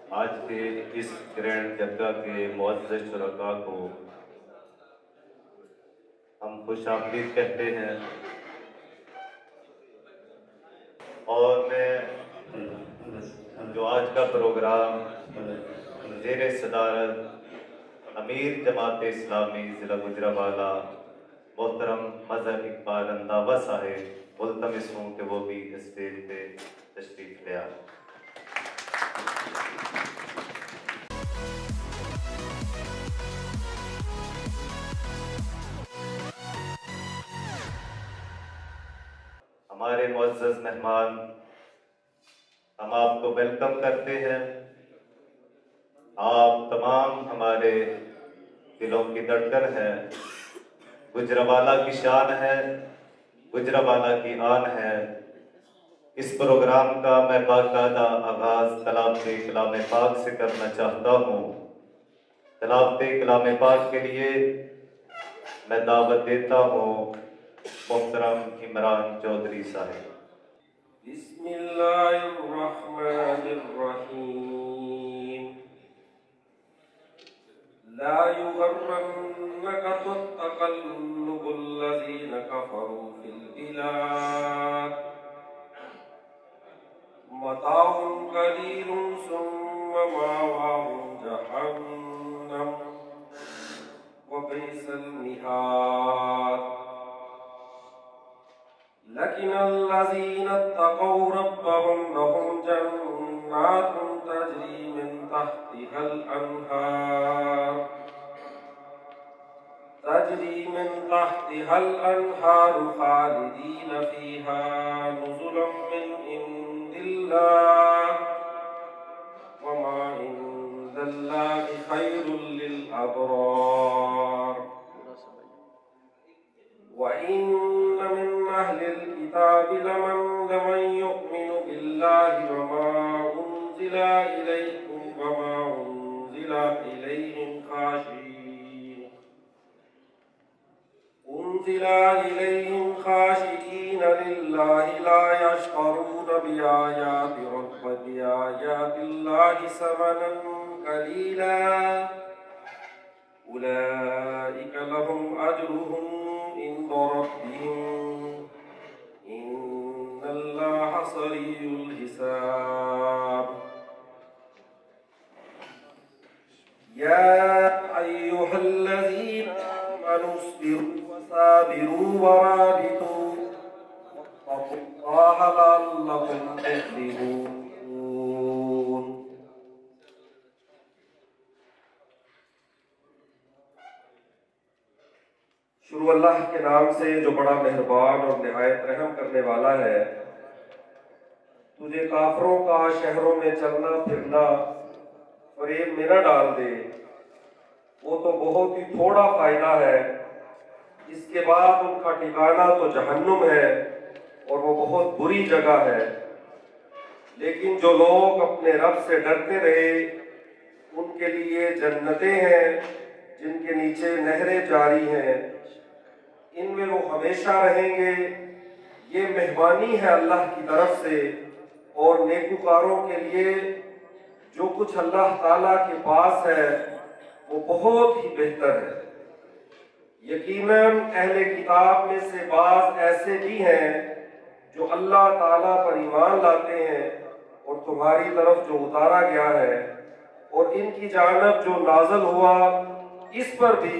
आज के इस ग्रैंड जरगा के मुअज़्ज़ज़ शुरका को हम खुशामदीद कहते हैं। और मैं जो आज का प्रोग्राम ज़ेर सदारत अमीर जमात इस्लामी ज़िला गुजरांवाला मोहतरम मज़हर इकबाल रंधावा साहिब मुल्तमिस हूँ कि वो भी स्टेज पे तशरीफ़ ले आए। हमारे मुअज़्ज़ज़ मेहमान, हम आपको वेलकम करते हैं। आप तमाम हमारे दिलों की धड़कन है, गुजरांवाला की शान है, गुजरांवाला की आन है। इस प्रोग्राम का मैं बाकायदा आगाज़ तलावत कलाम पाक से करना चाहता हूँ। तलावत कलाम पाक के लिए मैं दावत देता हूँ मोहतरम इमरान चौधरी साहिब। बिस्मिल्लाहिर्रहमानिर्रहीम। ला युगर्रन्नक तक़ल्लुबुल्लज़ीना कफ़रू फिल बिलाद मताउन क़लीलुन सुम्मा मावाहुम जहन्नम व बि'सल मिहाद। लकिनल्लज़ीना तक़ौ रब्बहुम लहुम जन्नातुन तजरी मिन तहतिहल अन्हारु खालिदीन फ़ीहा नुज़ुलन मिन इंदिल्लाह वमा इंदल्लाहि खैरुल लिल अबरार। व इन्न मिन अहलिल किताबि लमन युमिनु बिल्लाहि वमा उन्ज़िला इलैकुम वमा उन्ज़िला इलैहिम खाशिईन लिल्लाहि ला यश्तरून बिआयातिल्लाहि समनन कलीला उलाइक लहुम अज्रुहुम इंद रब्बिहिम इन्नल्लाह सरीउल हिसाब। या अय्युहल्लज़ीना आमनू अस्बिरू वसाबिरू वराबितू वत्तक़ुल्लाह लअल्लकुम तुफ़्लिहून। शुरू अल्लाह के नाम से जो बड़ा मेहरबान और निहायत रहम करने वाला है। तुझे काफरों का शहरों में चलना फिरना फरेब में न डाल दे, वो तो बहुत ही थोड़ा फायदा है। इसके बाद उनका ठिकाना तो जहन्नुम है और वो बहुत बुरी जगह है। लेकिन जो लोग अपने रब से डरते रहे उनके लिए जन्नतें हैं जिनके नीचे नहरें जारी हैं, इनमें वो हमेशा रहेंगे। ये मेहमानी है अल्लाह की तरफ से और नेकूकारों के लिए जो कुछ अल्लाह ताला के पास है वो बहुत ही बेहतर है। यकीनन अहले किताब में से बाज ऐसे भी हैं जो अल्लाह ताला पर ईमान लाते हैं और तुम्हारी तरफ जो उतारा गया है और इनकी जानब जो नाज़िल हुआ इस पर भी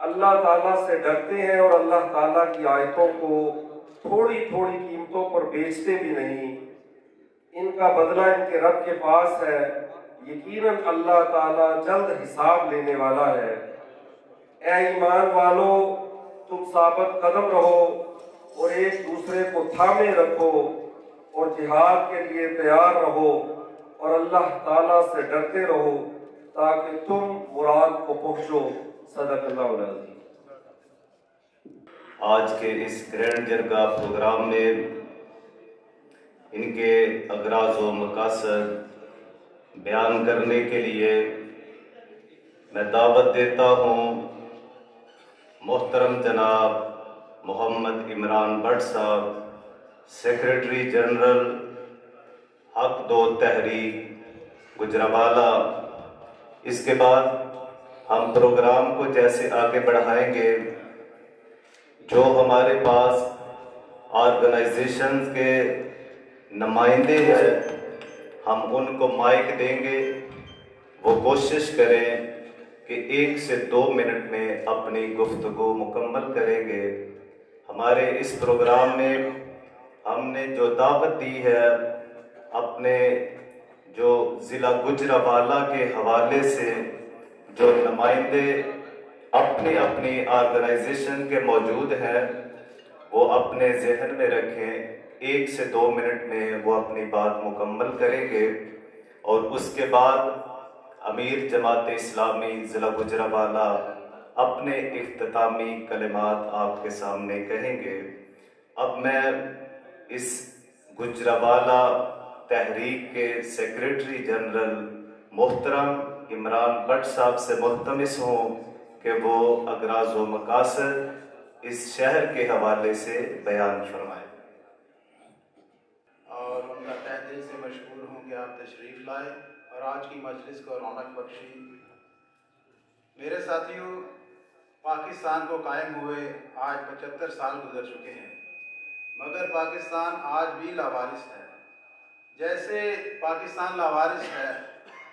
अल्लाह ताला से डरते हैं और अल्लाह ताला की आयतों को थोड़ी थोड़ी कीमतों पर बेचते भी नहीं। इनका बदला इनके रब के पास है। यकीनन अल्लाह ताला जल्द हिसाब लेने वाला है। ऐ ईमान वालों, तुम साबित कदम रहो और एक दूसरे को थामे रखो और जिहाद के लिए तैयार रहो और अल्लाह ताला से डरते रहो ताकि तुम मुराद को पहुंचो। सदक़ल्लाहुल अज़ीम। आज के इस ग्रैंड जरगा प्रोग्राम में इनके अगराज व मकासद बयान करने के लिए मैं दावत देता हूँ मोहतरम जनाब मोहम्मद इमरान भट्ट साहब, सेक्रेटरी जनरल हक दो तहरीक गुजरावाला। इसके बाद हम प्रोग्राम को जैसे आगे बढ़ाएंगे, जो हमारे पास ऑर्गेनाइजेशंस के नुमाइंदे हैं हम उनको माइक देंगे। वो कोशिश करें कि 1 से 2 मिनट में अपनी गुफ्तगू मुकम्मल करेंगे। हमारे इस प्रोग्राम में हमने जो दावत दी है, अपने जो ज़िला गुजरावाला के हवाले से जो नुमाइंदे अपनी अपनी ऑर्गेनाइजेशन के मौजूद हैं, वो अपने जहन में रखें। 1 से 2 मिनट में वो अपनी बात मुकम्मल करेंगे और उसके बाद अमीर जमात इस्लामी ज़िला गुजरावाला अपने इख्तितामी कलिमात आपके सामने कहेंगे। अब मैं इस गुजरावाला तहरीक के सेक्रेटरी जनरल मोहतरम इमरान भट्ट साहब से मुल्तमिस हूँ कि वो अगराज़ व मकासद इस शहर के हवाले से बयान फरमाएं। और उनका तहे दिल से मशकूर हूँ कि आप तशरीफ़ लाए और आज की मजलिस को रौनक बख्शी। मेरे साथियों, पाकिस्तान को कायम हुए आज 75 साल गुजर चुके हैं, मगर पाकिस्तान आज भी लावारिस है। जैसे पाकिस्तान लावारिस है,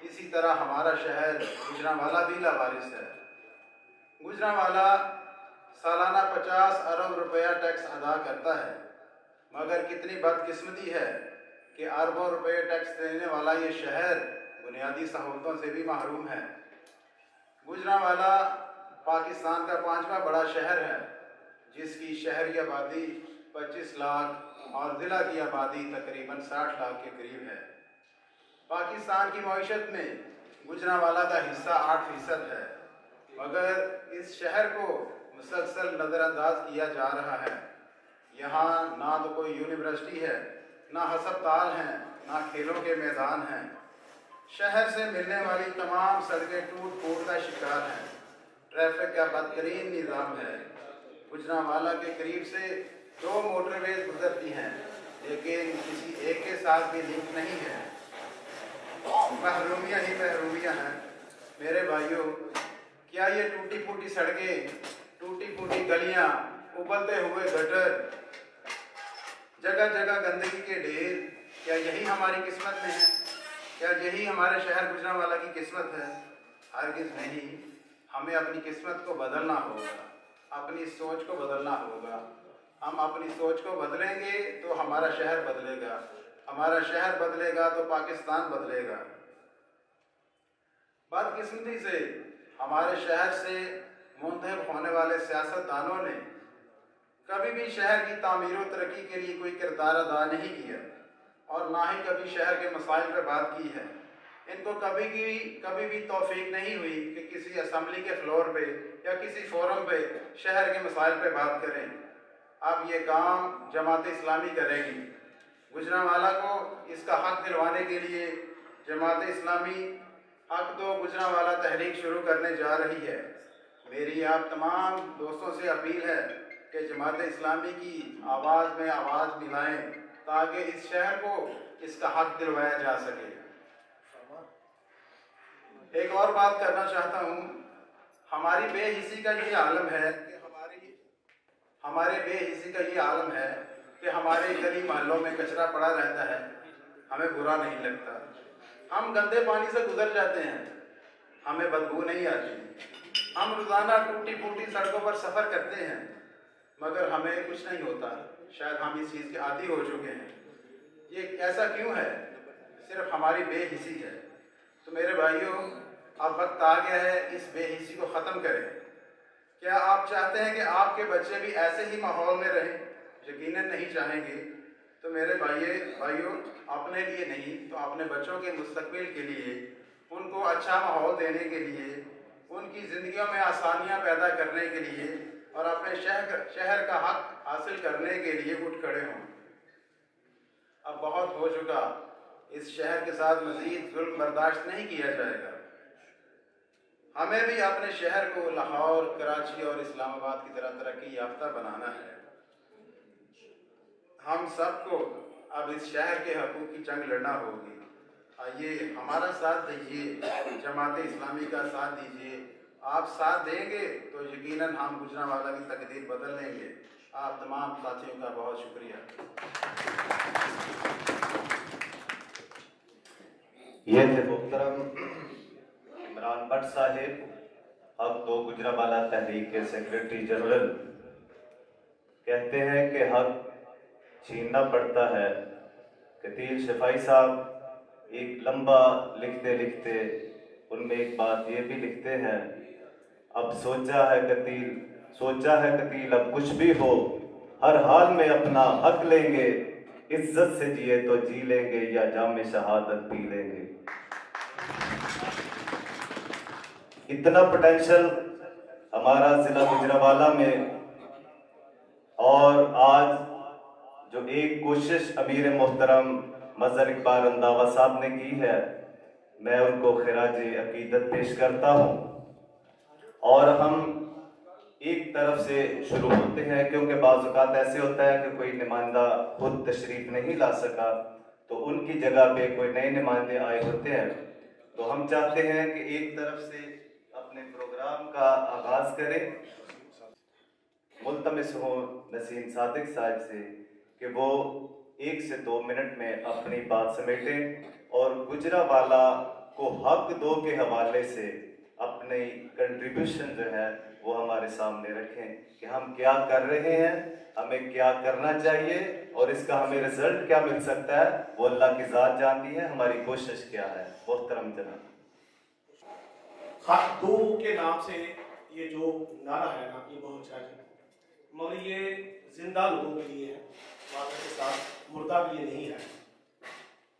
इसी तरह हमारा शहर गुजरावाला भी लावारिस है। गुजरावाला सालाना 50 अरब रुपया टैक्स अदा करता है, मगर कितनी बदकिस्मती है कि अरबों रुपये टैक्स देने वाला ये शहर बुनियादी सहूलतों से भी महरूम है। गुजरावाला पाकिस्तान का 5वां बड़ा शहर है, जिसकी शहरी आबादी 25 लाख और ज़िला की आबादी तकरीबन 60 लाख के करीब है। पाकिस्तान की मईशत में गुजरावाला का हिस्सा 8% है, मगर इस शहर को मुसलसल नज़रअंदाज किया जा रहा है। यहाँ ना तो कोई यूनिवर्सिटी है, ना हस्पताल हैं, ना खेलों के मैदान हैं। शहर से मिलने वाली तमाम सड़कें टूट फूट का शिकार हैं। ट्रैफिक का बदतरीन निज़ाम है। गुजरावाला के करीब से 2 मोटरवेज गुजरती हैं, लेकिन किसी एक के साथ भी लिंक नहीं है। महरूमियाँ ही महरूमियाँ हैं। मेरे भाइयों, क्या ये टूटी फूटी सड़कें, टूटी फूटी गलियाँ, उबलते हुए गटर, जगह जगह गंदगी के ढेर, क्या यही हमारी किस्मत में है? क्या यही हमारे शहर गुजरावाला की किस्मत है? हरगिज़ नहीं। हमें अपनी किस्मत को बदलना होगा, अपनी सोच को बदलना होगा। हम अपनी सोच को बदलेंगे तो हमारा शहर बदलेगा, हमारा शहर बदलेगा तो पाकिस्तान बदलेगा। बदकिस्मती से हमारे शहर से मुंतखब होने वाले सियासतदानों ने कभी भी शहर की तामीर और तरक्की के लिए कोई किरदार अदा नहीं किया और ना ही कभी शहर के मसाइल पर बात की है। इनको कभी भी तौफीक नहीं हुई कि किसी असम्बली के फ्लोर पे या किसी फोरम पे शहर के मसाइल पे बात करें। अब ये काम जमात इस्लामी करेगी। गुजरावाला को इसका हक दिलवाने के लिए जमात इस्लामी हक दो गुजरावाला तहरीक शुरू करने जा रही है। मेरी आप तमाम दोस्तों से अपील है कि जमात इस्लामी की आवाज़ में आवाज़ मिलाएं ताकि इस शहर को इसका हक दिलवाया जा सके। एक और बात करना चाहता हूँ, हमारी बेहिसी का ये आलम है कि हमारे बेहिसी का ये आलम है कि हमारे गली मोहल्लों में कचरा पड़ा रहता है, हमें बुरा नहीं लगता। हम गंदे पानी से गुजर जाते हैं, हमें बदबू नहीं आती। हम रोज़ाना टूटी फूटी सड़कों पर सफ़र करते हैं, मगर हमें कुछ नहीं होता। शायद हम इस चीज़ के आदी हो चुके हैं। ये ऐसा क्यों है? सिर्फ हमारी बेहिसी है। तो मेरे भाइयों, अब वक्त आ गया है इस बेहिसी को ख़त्म करें। क्या आप चाहते हैं कि आपके बच्चे भी ऐसे ही माहौल में रहें? यकीनन नहीं चाहेंगे। तो मेरे भाइयों, अपने लिए नहीं तो अपने बच्चों के मुस्तकबिल के लिए, उनको अच्छा माहौल देने के लिए, उनकी ज़िंदगियों में आसानियाँ पैदा करने के लिए और अपने शहर का हक हासिल करने के लिए उठ खड़े हों। अब बहुत हो चुका। इस शहर के साथ मज़ीद जुल्म बर्दाश्त नहीं किया जाएगा। हमें भी अपने शहर को लाहौर, कराची और इस्लामाबाद की तरह तरक्की याफ्ता बनाना है। हम सबको अब इस शहर के हकूक़ की जंग लड़ना होगी। आइए हमारा साथ दीजिए, जमात इस्लामी का साथ दीजिए। आप साथ देंगे तो यकीनन हम गुजरांवाला की तकदीर बदल लेंगे। आप तमाम साथियों का बहुत शुक्रिया। ये थे मोहतरम इमरान भट्ट साहिब, हक दो गुजरांवाला तहरीक के सेक्रेटरी जनरल। कहते हैं कि हक छीनना पड़ता है। कतील शफाई साहब एक लंबा लिखते लिखते उनमें एक बात ये भी लिखते हैं, अब सोचा है कतील अब कुछ भी हो, हर हाल में अपना हक लेंगे, इज्जत से जिए तो जी लेंगे या जाम शहादत पी लेंगे। इतना पोटेंशियल हमारा जिला गुजरांवाला में, और आज जो एक कोशिश अमीर मोहतरम मजहर इकबाल रंधावा साहब ने की है, मैं उनको खिराज अकीदत पेश करता हूँ। और हम एक तरफ से शुरू होते हैं, क्योंकि बाज़ औक़ात ऐसे होता है कि कोई नुमाइंदा खुद तशरीफ नहीं ला सका, तो उनकी जगह पे कोई नए नुमाइंदे आए होते हैं। तो हम चाहते हैं कि एक तरफ से अपने प्रोग्राम का आगाज करें। मुल्तमिस हूँ नसीम सादिक साहब से कि वो 1 से 2 मिनट में अपनी बात समेटें और गुजरांवाला को हक दो के हवाले से अपनी कंट्रीब्यूशन जो है वो हमारे सामने रखें कि हम क्या कर रहे हैं, हमें क्या करना चाहिए और इसका हमें रिजल्ट क्या मिल सकता है, वो अल्लाह की ज़ात जानती है, हमारी कोशिश क्या है। मोहतरम जनाब, हक दो के नाम से ये जो नारा है ना, ये बहुत अच्छा है, मगर ये जिंदा लोगों के लिए है, वादा के साथ मुर्दा के लिए नहीं है।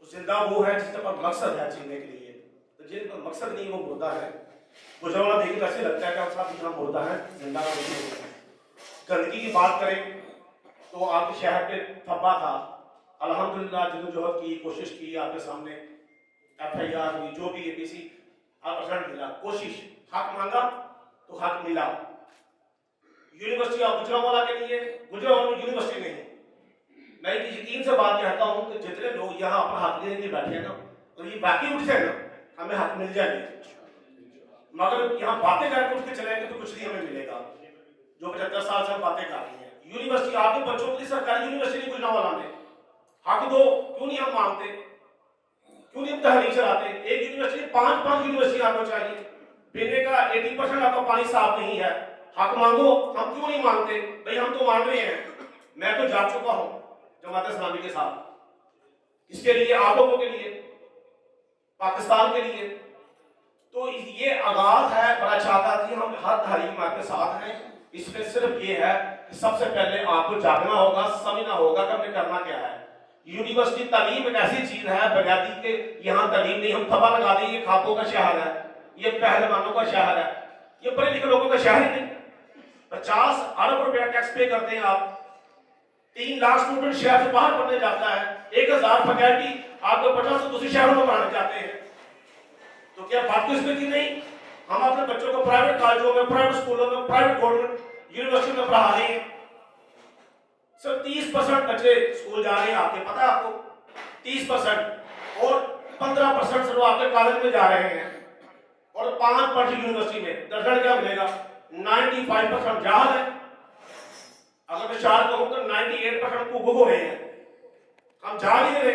तो जिंदा वो है जिसके पास मकसद है जीने के लिए, तो जिन पर मकसद नहीं वो मुर्दा है। गुजरांवाला देखने तो ऐसे लगता है कि आप साहब इतना मुर्दा है, जिंदा का नहीं होता है। गंदगी की बात करें तो आपके शहर पे थप्पा था, अल्हम्दुलिल्लाह जद्दोजहद की कोशिश की, आपके सामने FIR हुई, जो भी APC आप रिजल्ट मिला, कोशिश, हक मांगा तो हक मिला। यूनिवर्सिटी ऑफ गुजरांवाला के लिए, गुजरांवाला में यूनिवर्सिटी नहीं, मैं यकीन से बात कहता हूँ कि जितने लोग यहाँ अपना हक लेने के लिए बैठे हैं ना, और ये बाकी उठ जाए ना, हमें हक मिल जाएंगे। मगर यहाँ बातें करके उठ के चलेंगे तो कुछ नहीं हमें मिलेगा। जो 75 साल से हम बातें कर रही हैं, यूनिवर्सिटी आपके बच्चों के लिए सरकारी यूनिवर्सिटी गुजरांवाला में हक दो, क्यों नहीं हम मांगते, क्यों नहीं हम तहरीक चलाते? एक यूनिवर्सिटी 5 यूनिवर्सिटी आपको चाहिए, पीने का 80% आपका पानी साफ नहीं है, हक मांगो, हम क्यों नहीं मांगते? भाई हम तो मांग रहे हैं, मैं तो जा चुका हूं जमात इस्लामी के साथ, इसके लिए, आप लोगों के लिए, पाकिस्तान के लिए। तो ये आगाज है, बड़ा चाहता थी हम हर तहरीक में आपके साथ हैं। इसमें सिर्फ ये है कि सबसे पहले आपको जागना होगा, समझना होगा कि हमें करना क्या है। यूनिवर्सिटी तालीम एक ऐसी चीज है, बुनियादी के यहाँ तालीम नहीं, हम थप्पा लगा दें ये खापों का शहर है, ये पहलवानों का शहर है, ये पढ़े लिखे लोगों का शहर ही नहीं। 50 अरब रुपया टैक्स पे करते हैं आप, 3 लाख स्टूडेंट शहर से बाहर पढ़ने जाता है, 1000 फैकल्टी आपको 50 से दूसरे शहरों में पढ़ाने जाते हैं। तो क्या बात तो इसमें थी नहीं, हम अपने बच्चों को प्राइवेट कॉलेजों में, प्राइवेट स्कूलों में, प्राइवेट गवर्नमेंट यूनिवर्सिटी में पढ़ा रहे हैं। सिर्फ 30% बच्चे स्कूल जा रहे हैं, आपके पता है आपको, 30%, और 15% सिर्फ आपके कॉलेज में जा रहे हैं, और 5% यूनिवर्सिटी में। दर्जन क्या मिलेगा? 95% जहाज है। अगर मैं 4 कहूं तो 98% को हो रहे हैं, हम जा नहीं रहे,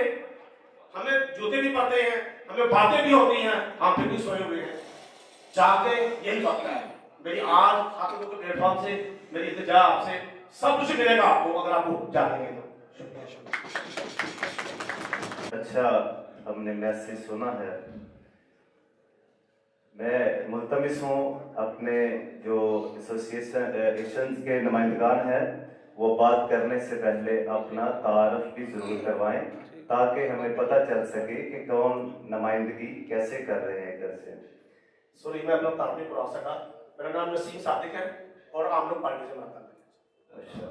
हमें जूते भी पड़ते हैं, हमें बातें भी होती हैं, हम फिर भी सोए हुए हैं। जाके यही वक्त है मेरी, आज आप लोगों के प्लेटफॉर्म से मेरी इल्तिजा आपसे, सब कुछ मिलेगा आपको अगर आप जानेंगे तो। अच्छा, हमने मैसेज सुना है। मैं मुल्तमिस हूँ अपने जो एसोसिएशन के नुमाइंदगान हैं, वो बात करने से पहले अपना तारफ भी जरूर करवाएं, ताकि हमें पता चल सके कि कौन नुमाइंदगी कैसे कर रहे हैं इधर से। सॉरी, मैं अपना तारफ नहीं करवा सका। मेरा नाम नसीम सादिक है और आप लोग पार्टी से मानता हैं। अच्छा,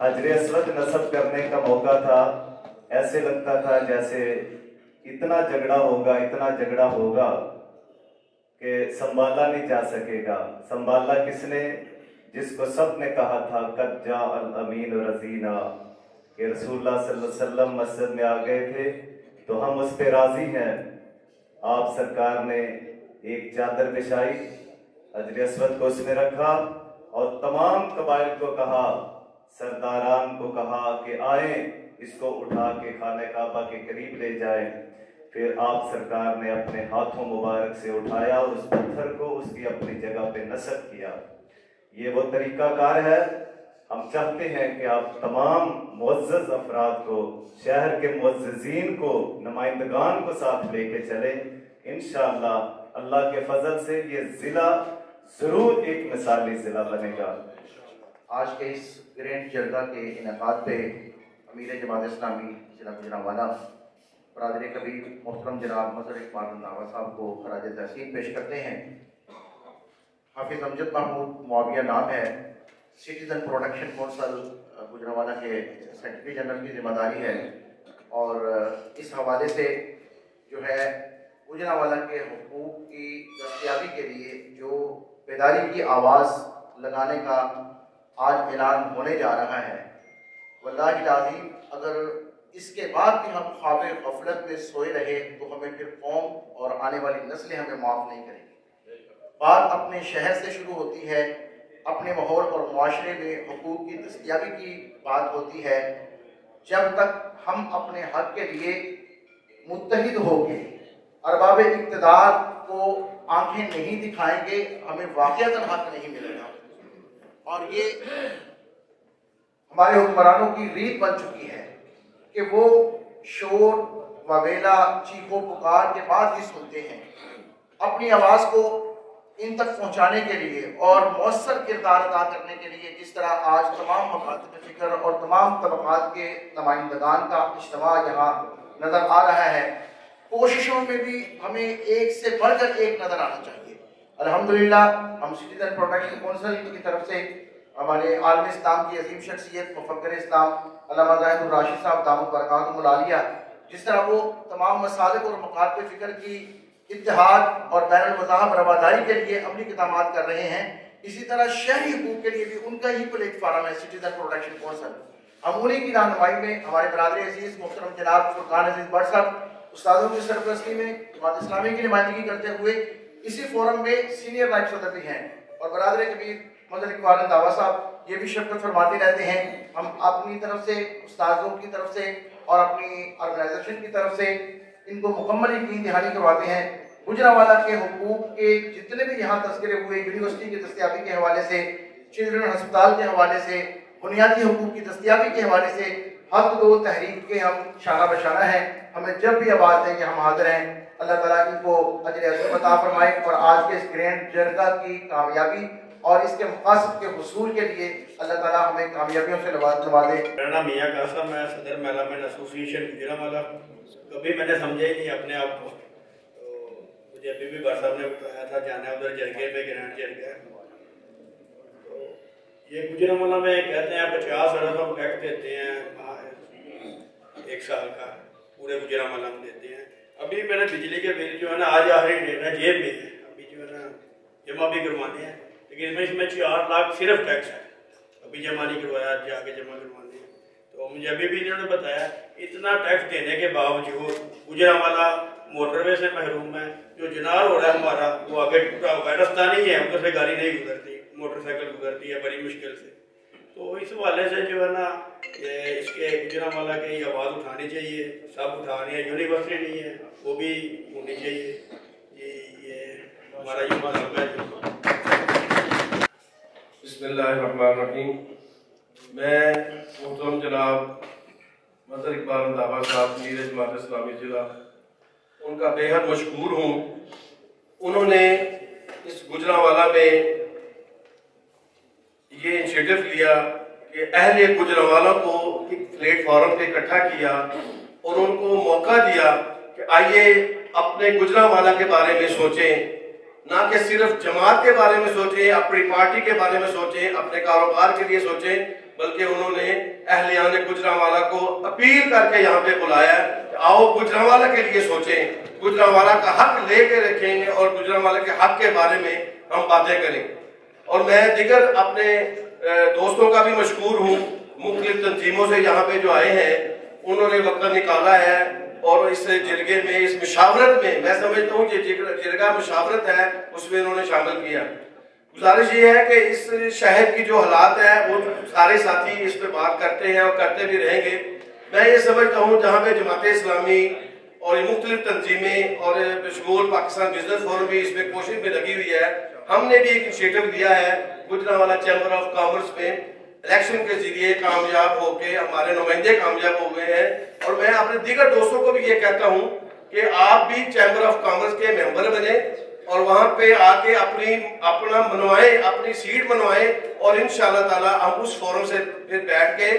हजरे असवद नस्ब करने का मौका था, ऐसे लगता था जैसे इतना झगड़ा होगा कि संभाला नहीं जा सकेगा। संभाला किसने? जिसको सब ने कहा था कद जा अल अमीन रजीना, कि रसूलुल्लाह सल्लल्लाहु अलैहि वसल्लम मस्जिद में आ गए थे तो हम उस पे राजी हैं। आप सरकार ने एक चादर बिछाई, अजर अस्वद को उसमें रखा और तमाम कबाइल को कहा, सरदारान को कहा कि आए इसको उठा के खाने काबा के करीब ले जाए। फिर आप सरकार ने अपने हाथों मुबारक से उठाया और उस पत्थर को उसकी अपनी जगह पे नस्ब किया। ये वो तरीकाकार है। हम चाहते हैं कि आप तमाम मुअज़्ज़ज़ अफराद को, शहर के मुअज़्ज़ज़ीन को, नुमाइंदगान को साथ लेके चले। इंशाअल्लाह अल्लाह के फजल से ये जिला जरूर एक मिसाली जिला बनेगा। आज के इस ग्रैंड जरगा के इनेकाद पे अमीर जमात इस्लामी जिला गुजरांवाला बरादरी कबीर मोहतरम जनाब मज़हर इकबाल रंधावा साहब को खराज तहसीन पेश करते हैं। हाफिज अमजद महमूद मुआविया नाम है, सिटीजन प्रोटेक्शन कौंसल गुजरांवाला के सेक्रेटरी जनरल की जिम्मेदारी है और इस हवाले से जो है गुजरांवाला के हुकूक की दस्तयाबी के लिए जो बेदारी की आवाज़ लगाने का आज ऐलान होने जा रहा है, वल्लाहि लाज़िम अगर इसके बाद भी हम ख्वाब गफलत में सोए रहे तो हमें फिर कौम और आने वाली नस्लें हमें माफ़ नहीं करेंगी। बात अपने शहर से शुरू होती है, अपने माहौल और मुआशरे में हुकूक की दस्तयाबी की बात होती है। जब तक हम अपने हक के लिए मुत्तहिद होंगे, अरबाब इक़्तिदार को आंखें नहीं दिखाएंगे, हमें वाक़अतन हक नहीं मिलेगा। और ये हमारे हुक्मरानों की रीत बन चुकी है कि वो शोर ववेला चीखो पुकार के बाद ही सुनते हैं। अपनी आवाज़ को इन तक पहुंचाने के लिए और मौसर किरदार अदा करने के लिए जिस तरह आज तमाम मकातब फ़िक्र और तमाम तबक़ात के नुमाइंदगान का इज्तिमा यहाँ नज़र आ रहा है, कोशिशों में भी हमें एक से बढ़कर एक नज़र आना चाहिए। अल्हम्दुलिल्लाह हम सिटीजन प्रोटेक्शन कौंसिल की तरफ से हमारे आलम इस्लाम की अजीम शख्सियत मुफक्किर इस्लाम अल्लामा ज़ाहिदुर राशिद साहब दामद बरकातुहुल आलिया जिस तरह वो तमाम मसालिक और मकातब फ़िक्र की इत्तेहाद और बैनुल मज़ाहब रवादारी के लिए अमली इक़दामात कर रहे हैं, इसी तरह शहरी हुकूक के लिए भी उनका ही प्लेटफार्म है सिटीजन प्रोटेक्शन कौंसिल। हम उन्हीं की रहनुमाई में हमारे बरादरी अजीज़ मोहतरम जनाब फुरकान अजीज़ भट्ट साहब उस्तादों की सरपरस्ती में जमात इस्लामी की नुमाइंदगी करते हुए इसी फोरम में सीनियर नायब सदर भी हैं और बरादरी कबीर मज़हर इकबाल रंधावा साहब ये भी शिरकत फरमाते रहते हैं। हम अपनी तरफ से, उस्तादों की तरफ से और अपनी ऑर्गेनाइजेशन की तरफ से इनको मुकम्मल यकीन दहानी करवाते हैं। गुजरांवाला के हुकूक के जितने भी यहाँ तस्करे हुए, यूनिवर्सिटी की दस्तयाबी के हवाले से, चिल्ड्रन अस्पताल के हवाले से, बुनियादी हुकूक की दस्तयाबी के हवाले से हक दो तहरीक के हम शाना बशाना हैं। हमें जब भी आवाज़ देंगे हम हाजिर हैं। अल्लाह ताला इनको अजर अज़ीम अता फरमाए और आज के इस ग्रैंड जरगा की कामयाबी और इसके मक़ासद के हुसूल के लिए अल्लाह ताला हमें कामयाबियों से नवाजे। मेरा नाम मियां कासम, मैं सदर मेलामेन एसोसिएशन गुजरांवाला। कभी मैंने समझा ही नहीं अपने आप को, तो मुझे अभी भी भाई साहब ने बताया था जाना उधर जरगे पे, ग्रैंड जरगा। तो ये गुजरांवाला में कहते हैं 50 अरब हम टैक्स देते हैं 1 साल का, पूरे गुजरांवाला में देते हैं। अभी मेरे बिजली के बिल जो है ना आज आखिरी डेट है, जेब में है, अभी जो है ना जमा भी करवाने हैं, लेकिन इसमें 4 लाख सिर्फ टैक्स है, अभी जमा नहीं करवाया, जाके जमा करवाने हैं। तो मुझे अभी भी इन्होंने बताया इतना टैक्स देने के बावजूद गुजरांवाला मोटरवे से महरूम है। जो जनार हो रहा है हमारा वो आगे टूटा हुआ है, रास्ता नहीं है, उधर से गाड़ी नहीं गुजरती, मोटरसाइकिल गुजरती है बड़ी मुश्किल से। तो इस हवाले से जो है ना इसके गुजरांवाला की आवाज़ उठानी चाहिए, सब उठा रहे हैं, यूनिवर्सिटी नहीं है वो भी होनी चाहिए। ये हमारा ये मतलब है। बिस्मिल्लाहिर्रहमानिर्रहीम। मैं मोहतरम जनाब मज़हर इकबाल रंधावा साहब मीर जमात इस्लामी जिला उनका बेहद मशहूर हूँ। उन्होंने इस गुजरांवाला में ये इनिशिएटिव लिया कि अहले गुजरांवाला को एक प्लेटफॉर्म पे इकट्ठा किया और उनको मौका दिया कि आइए अपने गुजरांवाला के बारे में सोचें, ना कि सिर्फ जमात के बारे में सोचें, अपनी पार्टी के बारे में सोचें, अपने कारोबार के लिए सोचें, बल्कि उन्होंने अहलियान गुजरांवाला को अपील करके यहाँ पे बुलाया कि आओ गुजरांवाला के लिए सोचें, गुजरांवाला का हक लेके रखेंगे और गुजरांवाला के हक के बारे में हम बातें करें। और मैं दिगर अपने दोस्तों का भी मशहूर हूँ, मुख्तलिफ तंजीमों से यहाँ पे जो आए हैं, उन्होंने वक्त निकाला है और इस जिरगे में, इस मुशावरत में, मैं समझता हूँ कि जिरगा मुशावरत है, उसमें इन्होंने शामिल किया। गुजारिश ये है कि इस शहर की जो हालात है वो सारे साथी इस पर बात करते हैं और करते भी रहेंगे। मैं ये समझता हूँ जहाँ पे जमात इस्लामी और मुख्तलिफ तंजीमें और बशमूल पाकिस्तान बिजनेस फोरम भी इसमें कोशिश में लगी हुई है। हमने भी एक इनिशिएटिव लिया है गुजरांवाला चैम्बर ऑफ कॉमर्स में, इलेक्शन के जरिए कामयाब होके हमारे नुमाइंदे कामयाब हो गए हैं। और मैं अपने दीगर दोस्तों को भी ये कहता हूँ कि आप भी चैम्बर ऑफ कॉमर्स के मेंबर बने और वहां पे आके अपना मनवाएं, अपनी सीट बनवाएं और इंशाअल्लाह ताला हम उस फोरम से फिर बैठ के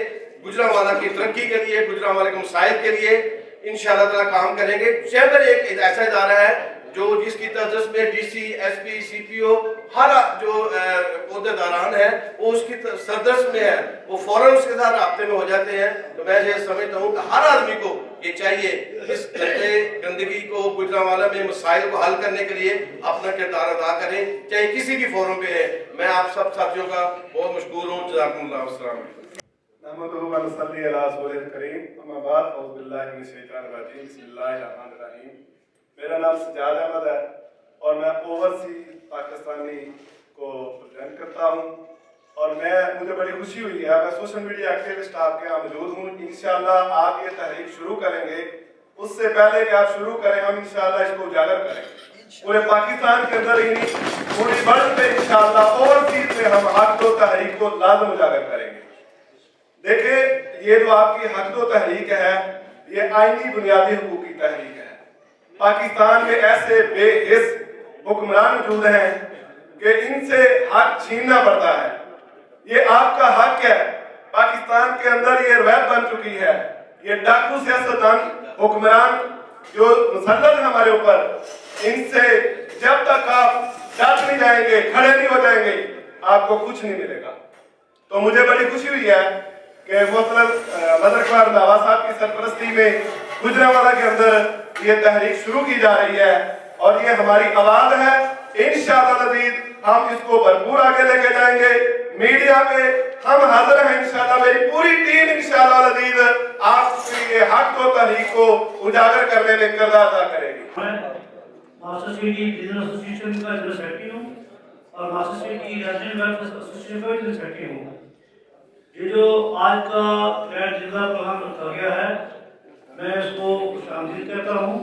गुजरांवाला की तरक्की के लिए, गुजरांवाला के मसाइल के लिए इंशाअल्लाह ताला काम करेंगे। चैम्बर एक ऐसा इदारा है जो जिसकी तर्ज में डीसी, एसपी, सीपीओ हर जो ओहदेदारान है वो उसकी सरदर्श में है, वो फौरन उसके साथ राब्ते में हो जाते हैं। तो मैं ये समझता हूँ कि हर आदमी को ये चाहिए इस गंदगी को, गुजरांवाला में मसाइल को हल करने के लिए अपना किरदार अदा करें, चाहे किसी भी फोरम पे है। मैं आप सब साथियों का बहुत मशकूर हूँ। जज़ाकुमुल्लाह अस्सलाम। मेरा नाम सजाद अहमद है और मैं ओवरसीज पाकिस्तानी को रिप्रेजेंट करता हूँ और मुझे बड़ी खुशी हुई है, मैं सोशल मीडिया एक्टिविस्ट आपके यहाँ मौजूद हूँ। इंशाअल्लाह आप ये तहरीक शुरू करेंगे, उससे पहले कि आप शुरू करें हम इंशाअल्लाह इसको उजागर करेंगे पूरे पाकिस्तान के अंदर ही, पूरी वर्ल्ड में इंशाअल्लाह ओवरसीज में हम हक दो तहरीक को लाजम उजागर करेंगे। देखिए ये जो आपकी हक दो तहरीक है ये आईनी बुनियादी हुकूक की तहरीक है। पाकिस्तान में ऐसे बेहिस हुक्मरान मौजूद हैं कि इनसे हक छीनना पड़ता है। ये आपका हक है। पाकिस्तान के अंदर ये रवैत बन चुकी है, ये डाकू सियासतदान हुक्मरान जो मुसल्लत है हमारे ऊपर, इनसे जब तक आप डट नहीं जाएंगे, खड़े नहीं हो जाएंगे, आपको कुछ नहीं मिलेगा। तो मुझे बड़ी खुशी हुई है कि मदरकार रंधावा साहब की सरपरस्ती में गुजरांवाला के अंदर ये तहरीक शुरू की जा रही है और ये हमारी आवाज है। इंशाअल्लाह नज़ीर हम इसको भरपूर आगे लेके जाएंगे। मीडिया पे हम हाजिर हैं इंशाअल्लाह, मेरी पूरी टीम इंशाअल्लाह नज़ीर आपकी ये हक को तहरीक को उजागर करने में किरदार अदा करेगी। मास्टर सिटी बिजनेस एसोसिएशन का जनरल सेक्रेटरी हूँ और master city national welfare association का जनरल सेक्रेटरी हूँ। ये जो आज का ग्रैंड जिला प्रोग्राम रखा गया है, मैं इसको शामिल कहता हूँ।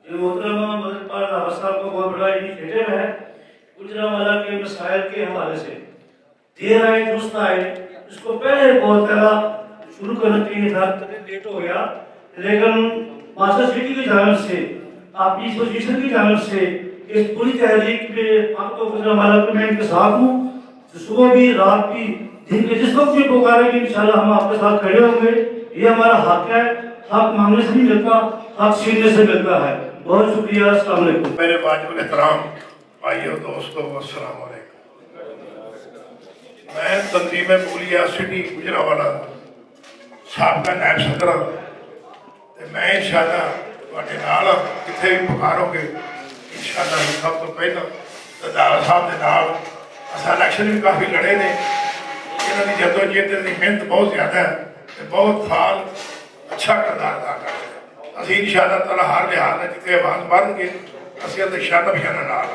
जो मोहतरमा मदरकार रंधावा साहब का बहुत बड़ा इनिशिएटिव है गुजरांवाला के मसाइल के हवाले से, देर आए दुरुस्त आए, इसको पहले बहुत पहला शुरू करना चाहिए था, लेट हो गया, लेकिन मास्टर सिटी की जानिब से, आपकी एसोसिएशन की जानिब से इस पूरी तहरीक में आपको गुजरांवाला को मैं इनके साथ हूँ। सुबह भी, रात भी, दिन के जिस वक्त भी पुकारेंगे इंशाल्लाह हम आपके साथ खड़े होंगे। ये हमारा हक है, हक मांगने से नहीं मिलता, हक छीनने से मिलता है। बहुत शुक्रिया। अस्सलाम वालेकुम। मेरे वाजिब एहतराम भाइयों, दोस्तों, अस्सलाम वालेकुम। मैं तंजीम मूलिया सिटी गुजरांवाला साबका नायब सदर, मैं इंशाअल्लाह तुहाडे नाल किथे भी पुकारोगे इंशाअल्लाह सब तो पहला रंधावा साहब के नाल असां इलेक्शन भी काफ़ी लड़े ने, इन्हां दी जदोजहद दी मेहनत बहुत ज़्यादा है, बहुत फाल अच्छा किरदार अदा कर रहे हैं। असीं इंशाअल्लाह ताला हर लिहाज में जिथे आवाज़ बढ़नगे असीं ते शाना बयाना नाल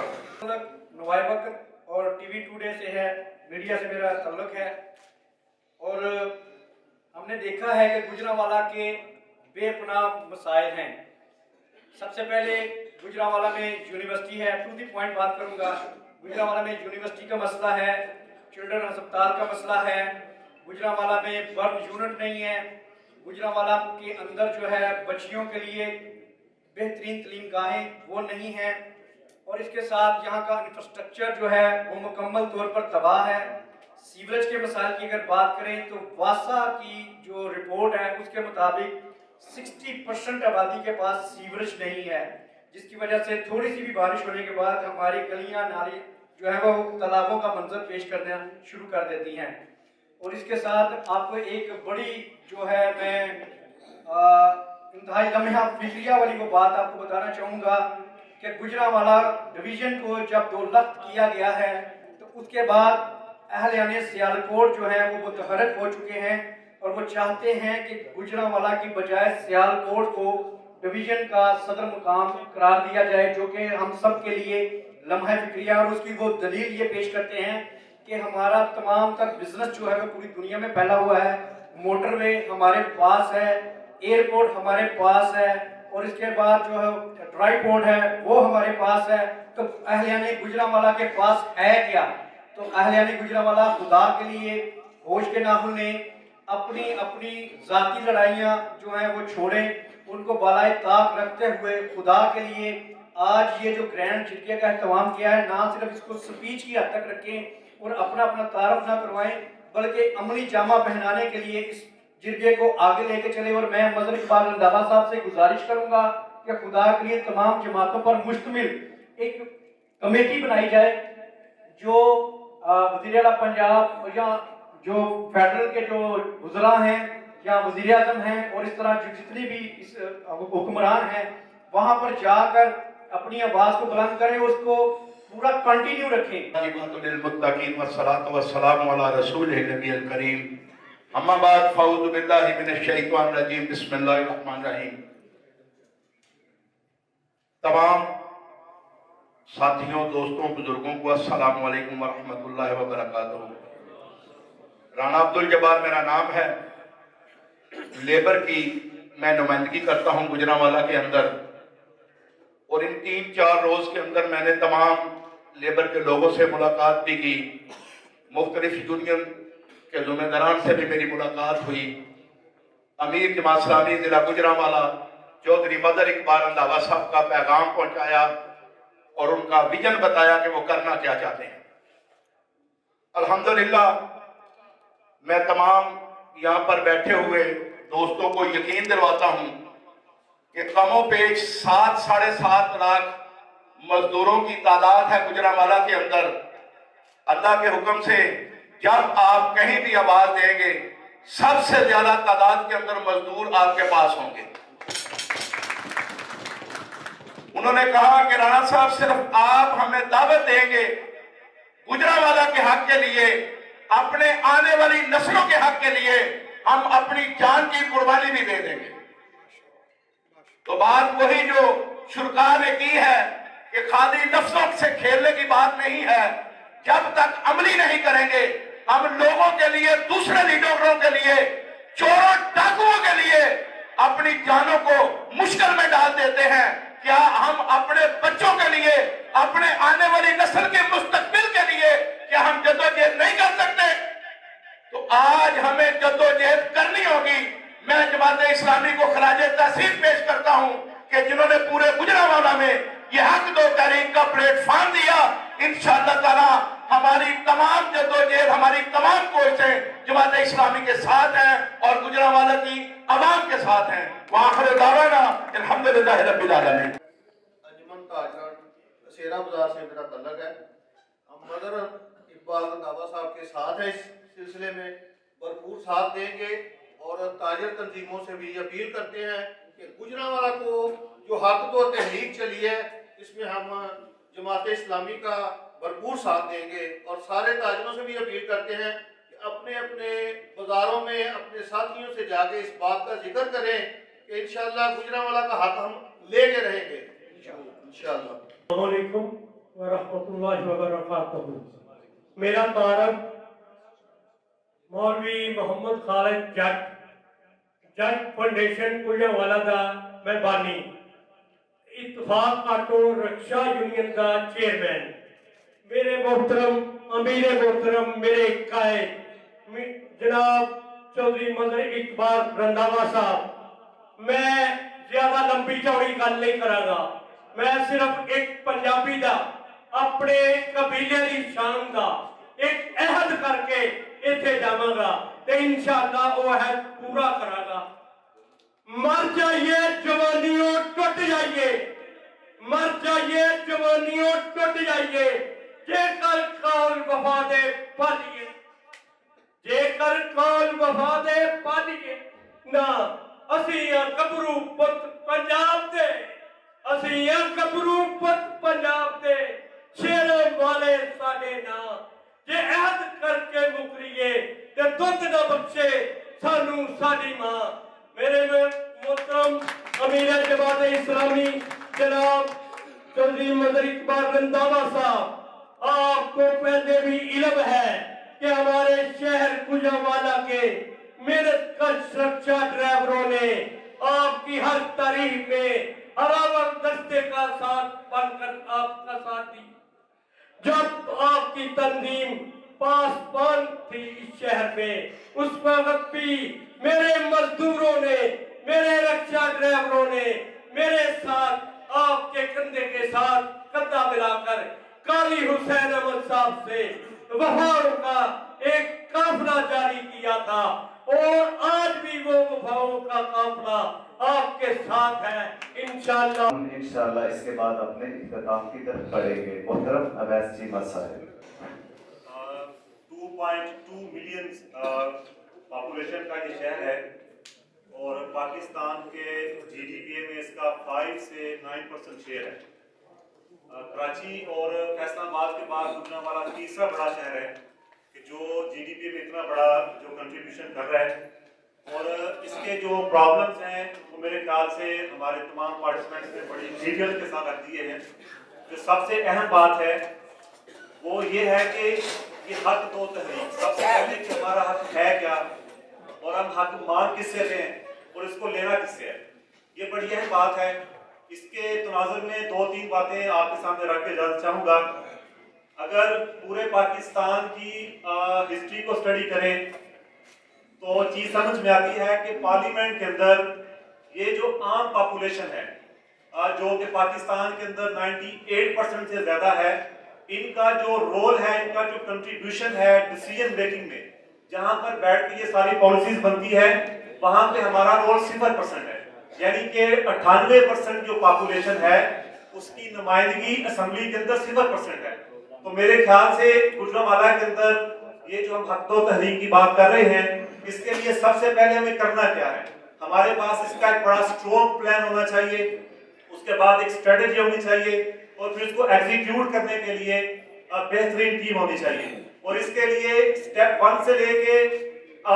नवाए वक्त और टीवी टुडे से है, मीडिया से मेरा ताल्लुक है और हमने देखा है कि गुजरांवाला के बेपनाह मसाइल हैं। सबसे पहले गुजरांवाला में यूनिवर्सिटी है, टू दी पॉइंट बात करूंगा। गुजरांवाला में यूनिवर्सिटी का मसला है, चिल्ड्रन अस्पताल का मसला है, गुजरांवाला में बर्न यूनिट नहीं है, गुजरांवाला के अंदर जो है बच्चियों के लिए बेहतरीन तलीम गाहें वो नहीं है और इसके साथ यहाँ का इंफ्रास्ट्रक्चर जो है वो मुकम्मल तौर पर तबाह है। सीवरेज के मसाइल की अगर बात करें तो वासा की जो रिपोर्ट है उसके मुताबिक 60% आबादी के पास सीवरेज नहीं है, जिसकी वजह से थोड़ी सी भी बारिश होने के बाद हमारी गलियां नाली जो है वो तालाबों का मंजर पेश करना शुरू कर देती हैं। और इसके साथ आपको एक बड़ी जो है मैं इंतहाई लम्हा फिक्रिया वाली वो बात आपको बताना चाहूँगा कि गुजरांवाला डिवीजन को जब 2 लाख किया गया है तो उसके बाद अहलियाने सियालकोट जो है वो मुतहरक हो चुके हैं और वो चाहते हैं कि गुजरांवाला की बजाय सियालकोट को डिवीजन का सदर मुकाम करार दिया जाए, जो कि हम सब के लिए लम्हा फिक्रिया। और उसकी वो दलील ये पेश करते हैं कि हमारा तमाम तर बिजनेस जो है वो पूरी दुनिया में फैला हुआ है। मोटरवे हमारे पास है, एयरपोर्ट हमारे पास है, और इसके बाद जो है ड्राई पोर्ट है वो हमारे पास है। तो अहलियाने गुजरांवाला के पास है क्या? तो अहलियाने गुजरांवाला खुदा के लिए होश के नाखून ने अपनी अपनी जाती लड़ाइयाँ जो हैं वो छोड़ें, उनको बालाए ताक रखते हुए खुदा के लिए आज ये जो ग्रैंड जिरगे का एहतमाम किया है, ना सिर्फ इसको स्पीच की हद तक रखें और अपना अपना तारफ ना करवाएं, बल्कि अमली जामा पहनाने के लिए इस जिरगे को आगे लेके चले। और मैं मजर इकबाल रंधावा साहब से गुजारिश करूंगा कि खुदा के लिए तमाम जमातों पर मुश्तमिल एक कमेटी बनाई जाए, जो वज़ीर आला पंजाब या जो फेडरल के जो वज़रा हैं या वज़ीर आज़म हैं और इस तरह जितनी भी इस हुक्मरान हैं, वहां पर जाकर अपनी आवाज को बुलंद करें, उसको पूरा कंटिन्यू रखें। तमाम साथियों, दोस्तों, बुजुर्गों को अस्सलाम वालेकुम वरहमतुल्लाहि वबरकातुहू। राणा अब्दुल जब्बार मेरा नाम है। लेबर की मैं नुमाइंदगी करता हूं गुजरांवाला के अंदर, और इन 3-4 रोज के अंदर मैंने तमाम लेबर के लोगों से मुलाकात भी की। मुख्तलिफ यूनियन के जुम्मेदारान से भी मेरी मुलाकात हुई। अमीर जमात इस्लामी जिला गुजरांवाला चौधरी मदर इकबाल रंधावा साहब का पैगाम पहुंचाया और उनका विजन बताया कि वो करना क्या चाहते हैं। अल्हम्दुलिल्लाह, मैं तमाम यहाँ पर बैठे हुए दोस्तों को यकीन दिलवाता हूँ कि कमो पेश 7-7.5 लाख मजदूरों की तादाद है गुजरांवाला के अंदर। अल्लाह के हुक्म से जब आप कहीं भी आवाज देंगे, सबसे ज्यादा तादाद के अंदर मजदूर आपके पास होंगे। उन्होंने कहा कि राणा साहब, सिर्फ आप हमें दावत देंगे गुजरांवाला के हक के लिए, अपने आने वाली नस्लों के हक के लिए हम अपनी जान की कुर्बानी भी दे देंगे। तो बात वही जो शुरका ने की है कि खाली नफ्सों से खेलने की बात नहीं है। जब तक अमली नहीं करेंगे, हम लोगों के लिए, दूसरे लीडरों के लिए, चोरों डाकुओं के लिए अपनी जानों को मुश्किल में डाल देते हैं। क्या हम अपने बच्चों के लिए, अपने आने वाली नस्ल के मुस्तकबिल के लिए क्या हम जद्दोजहद नहीं कर सकते? तो आज हमें जद्दोजहद करनी होगी। मैं जमात इस्लामी को खराजे तहसीन पेश करता हूं कि जिन्होंने पूरे गुजरांवाला में यह हक दो तहरीक का प्लेटफॉर्म दिया। इंशाअल्लाह ताला हमारी तमाम जद्दोजहद, हमारी तमाम कोशिशें जमात इस्लामी के साथ हैं और गुजरांवाला की अवाम के साथ हैं। वाखिर दावाना अल्हम्दुलिल्लाह रब्बिल आलमीन। अंजुमन ताजगढ़ कसेरा बाजार से मेरा तल्लक है। हम मदर इकबाल रंधावा साहब के साथ हैं, इस सिलसिले में भरपूर साथ देंगे और ताजर तंजीमों से भी अपील करते हैं कि गुजरांवाला को जो हक दो तहरीक चली है, इसमें हम जमात इस्लामी का भरपूर साथ देंगे। और सारे ताजरों से भी अपील करते हैं कि अपने अपने बाजारों में अपने साथियों से जाके इस बात का जिक्र करें कि इंशाअल्लाह गुजरांवाला का हक हम लेके रहेंगे इंशाअल्लाह। अस्सलाम वालेकुम व रहमतुल्लाहि व बरकातहू। मेरा तारफ मौलवी मोहम्मद खालिद जट फाउंडेशन गुजरांवाला का मैं बानी, इत्तफाक ऑटो रिक्शा यूनियन का चेयरमैन, मेरे मोहतरम अमीर मोहतरम मेरे कायद जनाब चौधरी मदर इकबाल रंधावा साहब, मैं ज्यादा लंबी चौड़ी गल नहीं करांगा। मैं सिर्फ एक पंजाबी दा अपने कबीले की शान का एक अहद करके इत्थे जावांगा ते इंशाअल्लाह वो अहद पूरा करांगा। मर जाइए जवानियों टुट जाइए, मर जाइए जवानियों टुट जाइए, जेकर कौल वफा दे पालिए, जेकर कौल वफा दे पालिए ना। असी गबरू पुत पंजाब दे, असी गबरू पुत पंजाब दे, शेरे वाले साडे ना। जे अहद करके मुकरीए ते दुध ना बख्शे सानू साडी मां। मेरे मोहतरम अमीर जमात इस्लामी जनाब चौधरी मदर इकबाल रंधावा साहब, आपको पहले भी इल्म है कि हमारे शहर गुजरांवाला के मेरठ का सुरक्षा ड्राइवरों ने आपकी हर तारीफ में हरावर दस्ते का साथ बनकर आपका साथ दी। जब आपकी तंजीम पासबान थी इस शहर में, उस वक्त भी मेरे मजदूरों ने, मेरे रक्षा ड्राइवरों ने मेरे साथ आपके कंधे के साथ कंधा मिलाकर काली हुसैन अहमद साहब से वफाओं का एक काफिला जारी किया था और आज भी वो वफाओं का काफिला आपके साथ है। इंशाअल्लाह हम इंशाअल्लाह इसके बाद अपने इख्तिताम की तरफ बढ़ेंगे। मोहतरम अवैस जी मसाइल 2.2 मिलियन पॉपुलेशन का ये शहर है और पाकिस्तान के जीडीपी में इसका 5 से 9% शेयर है। कराची और फैसलाबाद के बाद गुजरांवाला तीसरा बड़ा शहर है कि जो जीडीपी में इतना बड़ा जो कंट्रीब्यूशन कर रहा है और इसके जो प्रॉब्लम्स हैं वो मेरे ख्याल से हमारे तमाम पार्टिसिपेंट्स ने बड़ी डिटेल के साथ रख दिए हैं। जो सबसे अहम बात है वो ये है कि ये हक दो तहरीक, सबसे पहले कि हमारा हक है क्या और हम हक मांग किससे लें और इसको लेना किससे है, ये बड़ी अहम बात है। इसके तनाजुर में 2-3 बातें आपके सामने रख के जाना चाहूँगा। अगर पूरे पाकिस्तान की हिस्ट्री को स्टडी करें तो चीज़ समझ में आती है कि पार्लियामेंट के अंदर ये जो आम पॉपुलेशन है जो कि पाकिस्तान के अंदर 98% से ज़्यादा है, इनका जो रोल है, इनका जो कंट्रीब्यूशन है डिसीजन मेकिंग में, जहाँ पर बैठ के ये सारी पॉलिसीज बनती है, वहाँ पे हमारा रोल 0% है। यानी कि 98% जो पॉपुलेशन है उसकी नुमाइंदगी असेंबली के अंदर 0% है। तो मेरे ख्याल से गुजरांवाला के अंदर ये जो हम हक दो तहरीक की बात कर रहे हैं, इसके लिए सबसे पहले हमें करना क्या है, हमारे पास इसका एक बड़ा स्ट्रॉन्ग प्लान होना चाहिए, उसके बाद एक स्ट्रेटेजी होनी चाहिए और फिर इसको एग्जीक्यूट करने के लिए बेहतरीन टीम होनी चाहिए। और इसके लिए स्टेप 1 से लेके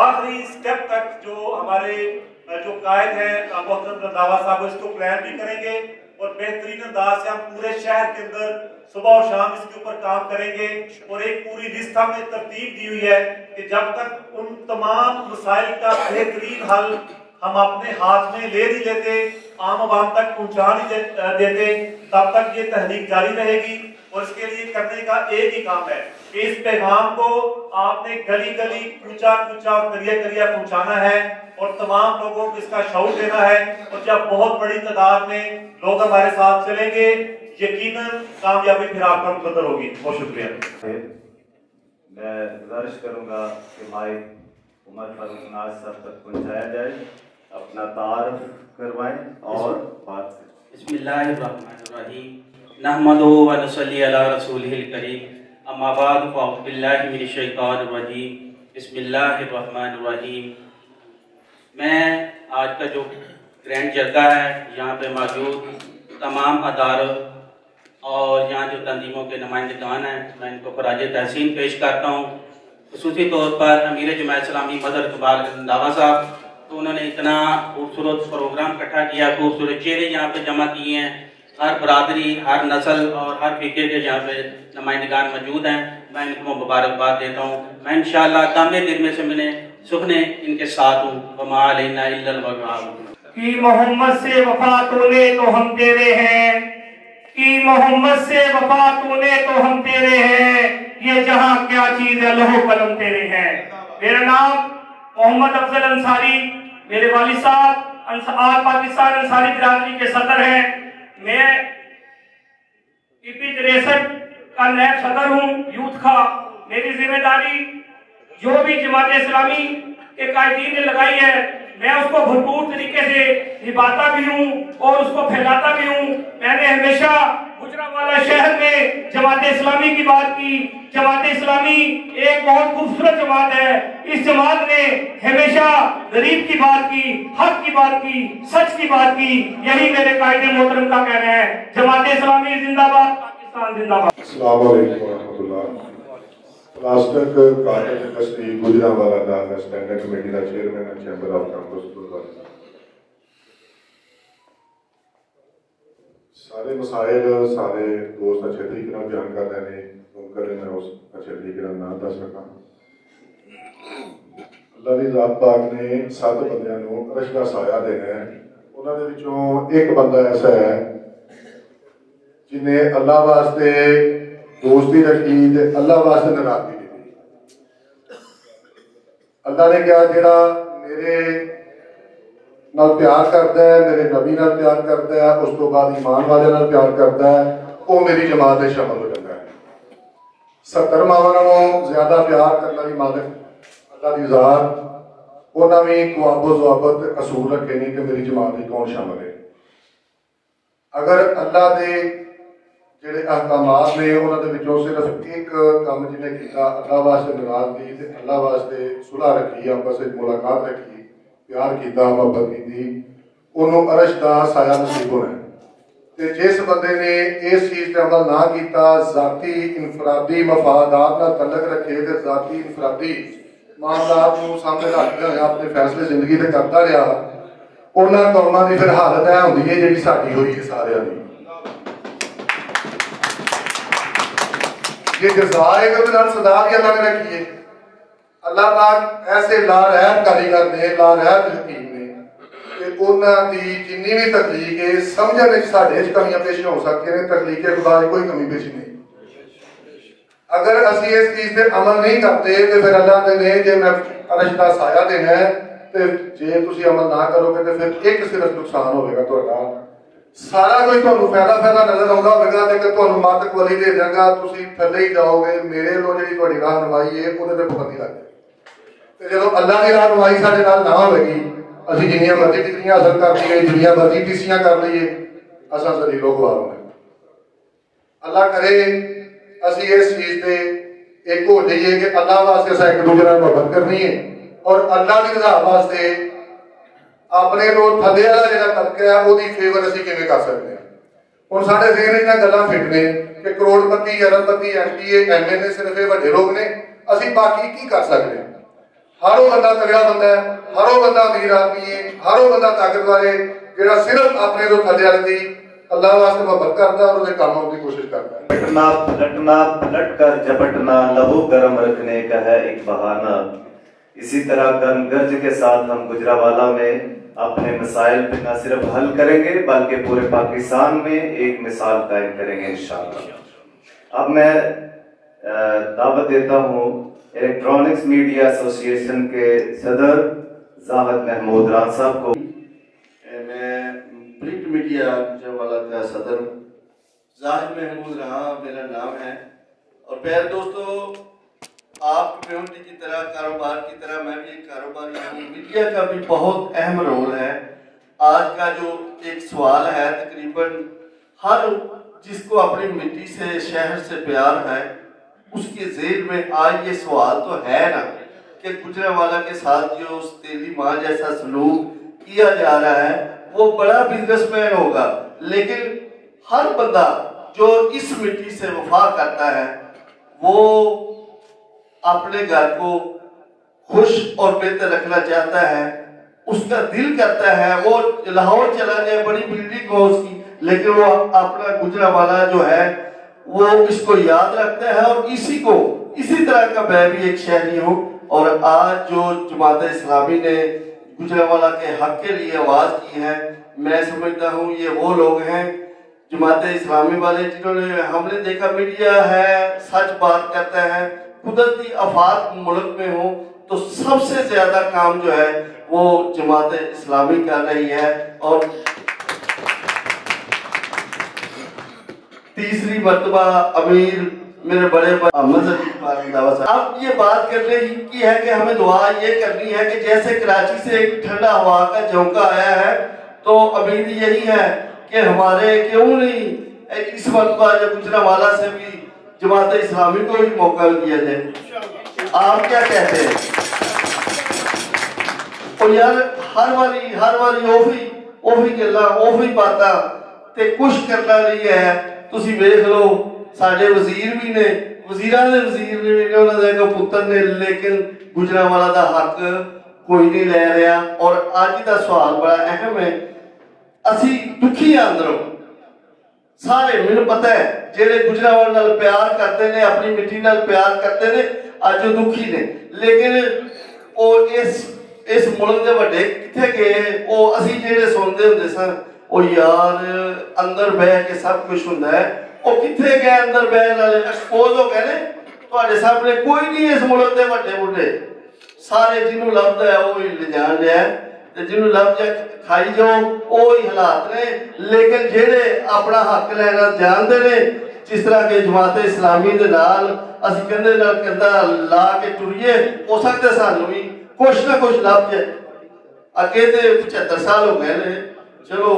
आखिरी स्टेप तक जो हमारे जो कायद है मोहतरम रंधावा साहब इसको प्लान भी करेंगे और बेहतरीन अंदाज से हम पूरे शहर के अंदर सुबह और शाम इसके ऊपर काम करेंगे। और एक पूरी लिस्ट हमने तरतीब दी हुई है कि जब तक उन तमाम मसाइल का बेहतरीन हल हम अपने हाथ में ले नहीं लेते, आम आवाम तक पहुंचा नहीं देते, तब तक ये तहरीक जारी रहेगी। और इसके लिए करने का एक ही काम है कि इस पैगाम को आपने गली गली, कूचा कूचा और करिया करिया पहुंचाना है और तमाम लोगों को इसका शऊर देना है। और जब बहुत बड़ी तादाद में लोग हमारे साथ चलेंगे, यकीनन कामयाबी फिर आपका मुकद्दर होगी। बहुत शुक्रिया। मैं गुजारिश करूंगा कि माइक उमर फारूक नाज साहब तक पहुंचाया जाए, अपना तारुफ करवाएं और बात करें। बिस्मिल्लाहिर्रहमानिर्रहीम, नहमदुहु व नसल्ली अला रसूलिहिल करीम, अम्मा बाद, फ़अऊज़ु बिल्लाहि मिनश शैतानिर रजीम, बिस्मिल्लाहिर्रहमानिर्रहीम। मैं आज का जो ग्रैंड जरगा है, यहाँ पे मौजूद तमाम अदारों और यहाँ जो तंजीमों के नुमाइंदगान हैं, मैं इनको खराज तहसीन पेश करता हूँ। ख़ुसूसी तौर पर अमीर जमात इस्लामी मदर इकबाल रंधावा साहब, तो उन्होंने इतना खूबसूरत प्रोग्राम इकट्ठा किया, खूबसूरत चेहरे यहाँ पे जमा किए हैं, हर बरादरी, हर नस्ल और हर फिक्र के यहाँ पे नुमाइंदगान मौजूद हैं। मैं इनको मुबारकबाद देता हूँ। मैं इंशाअल्लाह तामे दिल में से मैंने सुखने इनके साथ हूँ। वमा अलैना इल्लल बलाग। कि मोहम्मद से वफा तूने तो हम तेरे हैं, कि मोहम्मद से वफा तूने तो हम तेरे हैं, ये जहां क्या चीज है लोहो कलम तेरे हैं। मेरा नाम मोहम्मद अफजल अंसारी, मेरे वालिद साहब आल पाकिस्तान अंसारी बिरादरी के सदर हैं। मैं ईपी 63 का नैब सदर हूँ यूथ का। मेरी जिम्मेदारी जो भी जमात इस्लामी के कायदीन ने लगाई है, मैं उसको भरपूर तरीके से निभाता भी हूँ और उसको फैलाता भी हूँ। मैंने हमेशा गुजरांवाला शहर में जमात इस्लामी की बात की। जमात इस्लामी एक बहुत खूबसूरत जमात है। इस जमात ने हमेशा गरीब की बात की, हक की बात की, सच की बात की। यही मेरे कायदे मोहतरम का कहना है। जमात इस्लामी जिंदाबाद, पाकिस्तान जिंदाबाद। अस्सलाम वालेकुम रहमतुल्लाह। राष्ट्रक कायद तस्दीक गुजरांवाला दा स्टैंडिंग कमेटी का chairman chamber of commerce Gujranwala. सारे मसाइल सारे दोस्त अच्छे तरीके नाल बयान कर रहे हैं, मुमकिन है मैं उस अच्छे तरीके नाल ना दस सका। अल्लाह की ज़ात पाक ने 7 बंदियां नूं अर्श दा साया देना है। उन्होंने विचों एक बंदा ऐसा है जिन्हें अल्लाह वास्ते दोस्ती रखी ते अल्लाह वास्ते नाराजगी दी। अल्लाह ने कहा जेड़ा मेरे नाल प्यार करता है, मेरे नबी नाल प्यार करता है, उस तो बाद ईमान वाले नाल प्यार करता है, वो मेरी जमात में शामिल हो जाता है। 70 मावां नालों ज्यादा प्यार करने वाली मालिक अल्लाह की ज़ात उन्होंने भी कुआबो ज़वाबत असूल रखे नहीं कि मेरी जमात में कौन शामिल है। अगर अल्लाह के ਜਿਹੜੇ अहकामात ने उन्होंने सिर्फ एक काम जिन्हें किया, अल्लाह वास्ते नाराजगी ते अल्लाह वास्ते सुलह रखी, आपस में मुलाकात रखी, प्यार किया, मोहब्बत की, उन्होंने अरश का साया नसीब होना है। ते जिस बंदे ने इस चीज़ पर अमल ना किया, जाती इनफरादी मफादात नाल तल्लक रखे ते जाती इनफरादी मामलात को सामने रखते हुए अपने फैसले जिंदगी से करता रहा, उन्होंने कौमां की फिर हालत है होंदी है जी साडी हुई है सारियां दी। ये जज़ा है कि सदा भी अल्लाह ने रखी है। अल्लाह पाक ऐसे लारहम कारीगर ने, लारहम हकीम ने कि उन्होंने जिन्नी भी तकलीक है समझने साढ़े कमियां पेश हो सकती हैं, तकलीक खुदा की कोई कमी पेशी नहीं। अगर असी इस चीज़ से अमल नहीं करते तो फिर अल्लाह ने जे मैं अरश का साया देना है तो जे तुसी अमल ना करोगे तो फिर एक सिर्फ नुकसान होगा तुहाडा। सारा कोई तुहानू फायदा नजर आउंदा होगा तो तुहानू मत वली दे देगा, तुसी थल्ले ही जाओगे, मेरे लो जिहड़ी तुहाडी रहनुमाई है उहदे ते पाबंदी लग जाए। तो जो अल्लाह की रहनुमाई साडे नाल ना होगी, असी जिन्नियां मर्जी डिग्रियां हासिल कर लीए, जिन्नियां मर्जी टीसियां कर लीए, असां ज़लीलो ख्वार होना। अल्लाह करे असी इस चीज़ से एक हो जाइए कि अल्लाह वास्ते असां एक दूसरे नाल मोहब्बत करनी है और अल्लाह की रज़ा वास्ते अपने लो थल्ले वाला जिहड़ा तबका है उसकी फेवर असीं किवें कर सकते हैं। हुण साडे ज़हन इन्हां गल्लां फिट ने कि करोड़पति, अरबपति, MPA, MLA सिर्फ ये वड्डे लोग ने, असीं बाकी की कर सकते हैं। हर वो बंदा तगड़ा बंदा है, हर वो बंदा अमीर आदमी है, हर वो बंदा ताकतवर है जिहड़ा सिर्फ अपने तो थल्ले वाले दी अल्लाह वास्ते मोहब्बत करता है और उसके काम की कोशिश करता है। पलटना पलटना पलट कर झपटना लहू गर्म रखने का है एक बहाना। इसी तरह गर्म गर्ज के साथ हम गुजरावाला में अपने मसाइल पे न सिर्फ हल करेंगे बल्कि पूरे पाकिस्तान में एक मिसाल कायम करेंगे इंशाअल्लाह। अब मैं दावत देता हूँ इलेक्ट्रॉनिक्स मीडिया एसोसिएशन के सदर जाहिद महमूद रान साहब को। मैं प्रिंट मीडिया गुजरावाला का सदर जाहिद महमूद रान मेरा नाम है। और प्यारे दोस्तों, आप कम्युनिटी की तरह, कारोबार की तरह मैं भी एक कारोबारी हूँ। मीडिया का भी बहुत अहम रोल है। आज का जो एक सवाल है, तकरीबन हर जिसको अपनी मिट्टी से, शहर से प्यार है, उसके जेल में आज ये सवाल तो है ना कि गुजरावाला के साथ जो तेली माँ जैसा सलूक किया जा रहा है वो बड़ा बिजनेसमैन होगा, लेकिन हर बंदा जो इस मिट्टी से वफा करता है वो अपने घर को खुश और बेहतर रखना चाहता है। उसका दिल करता है वो लाहौर चला जाए, बड़ी बिल्डिंग हो उसकी, लेकिन वो अपना गुजरावाला जो है वो इसको याद रखता है। और इसी तरह का मैं भी एक शहरी हूँ। और आज जो जमात इस्लामी ने गुजरावाला के हक के लिए आवाज की है, मैं समझता हूँ ये वो लोग हैं जमात इस्लामी वाले जिन्होंने, हमने देखा मीडिया है सच बात करता है, कुदरती आफात मुल्क में हो तो सबसे ज्यादा काम जो है वो जमात इस्लामी कर रही है। और तीसरी मर्तबा अमीर मेरे बड़े अब ये बात करने की है कि हमें दुआ ये करनी है कि जैसे कराची से एक ठंडा हवा का झोंका आया है, तो उम्मीद यही है कि हमारे क्यों नहीं इस मर्तबा जो गुजरावाला से भी जमात इस्लामी को भी मौका दिया जाए। आप क्या कहते हैं? और यार हर बारी ओही गल्लां ओही बातां ते कुछ करना नहीं है। तुसी देख लो साडे वजीर भी ने, वजीरां दे वजीर ने उन्हां दे पुत्तर ने, लेकिन गुजरावाला दा हक कोई नहीं ले रहा। और अज दा सवाल बड़ा अहम है। असी दुखी अंदरों सारे मैनू पता है जेडे गुजरावाल नाल प्यार करते ने, अपनी मिट्टी नाल प्यार करते ने, अज दुखी ने। लेकिन वो इस मुल्क के वड्डे किथे गए? वो असी जेडे सुनते हुंदे सन ओ यार अंदर बह के सब कुछ हुंदा है, वो किथे गए? अंदर बहन वाले एक्सपोज हो गए ने। तुहाडे सामने कोई नहीं इस मुल्क के वड्डे बुड्ढे, सारे जिन्हों लभदा है वो ही ले जान रहा है, ते जिन्हों लभ जाए खाई जाओ वो ही हालात ने। लेकिन जेडे अपना हक लेना जानते ने, जिस तरह के जमात इस्लामी दे नाल असीं कंधे नाल कंधा ला के टुरीए, हो सकता सानू भी कुछ ना कुछ लभ जाए। अगे ते 75 साल हो गए ने, चलो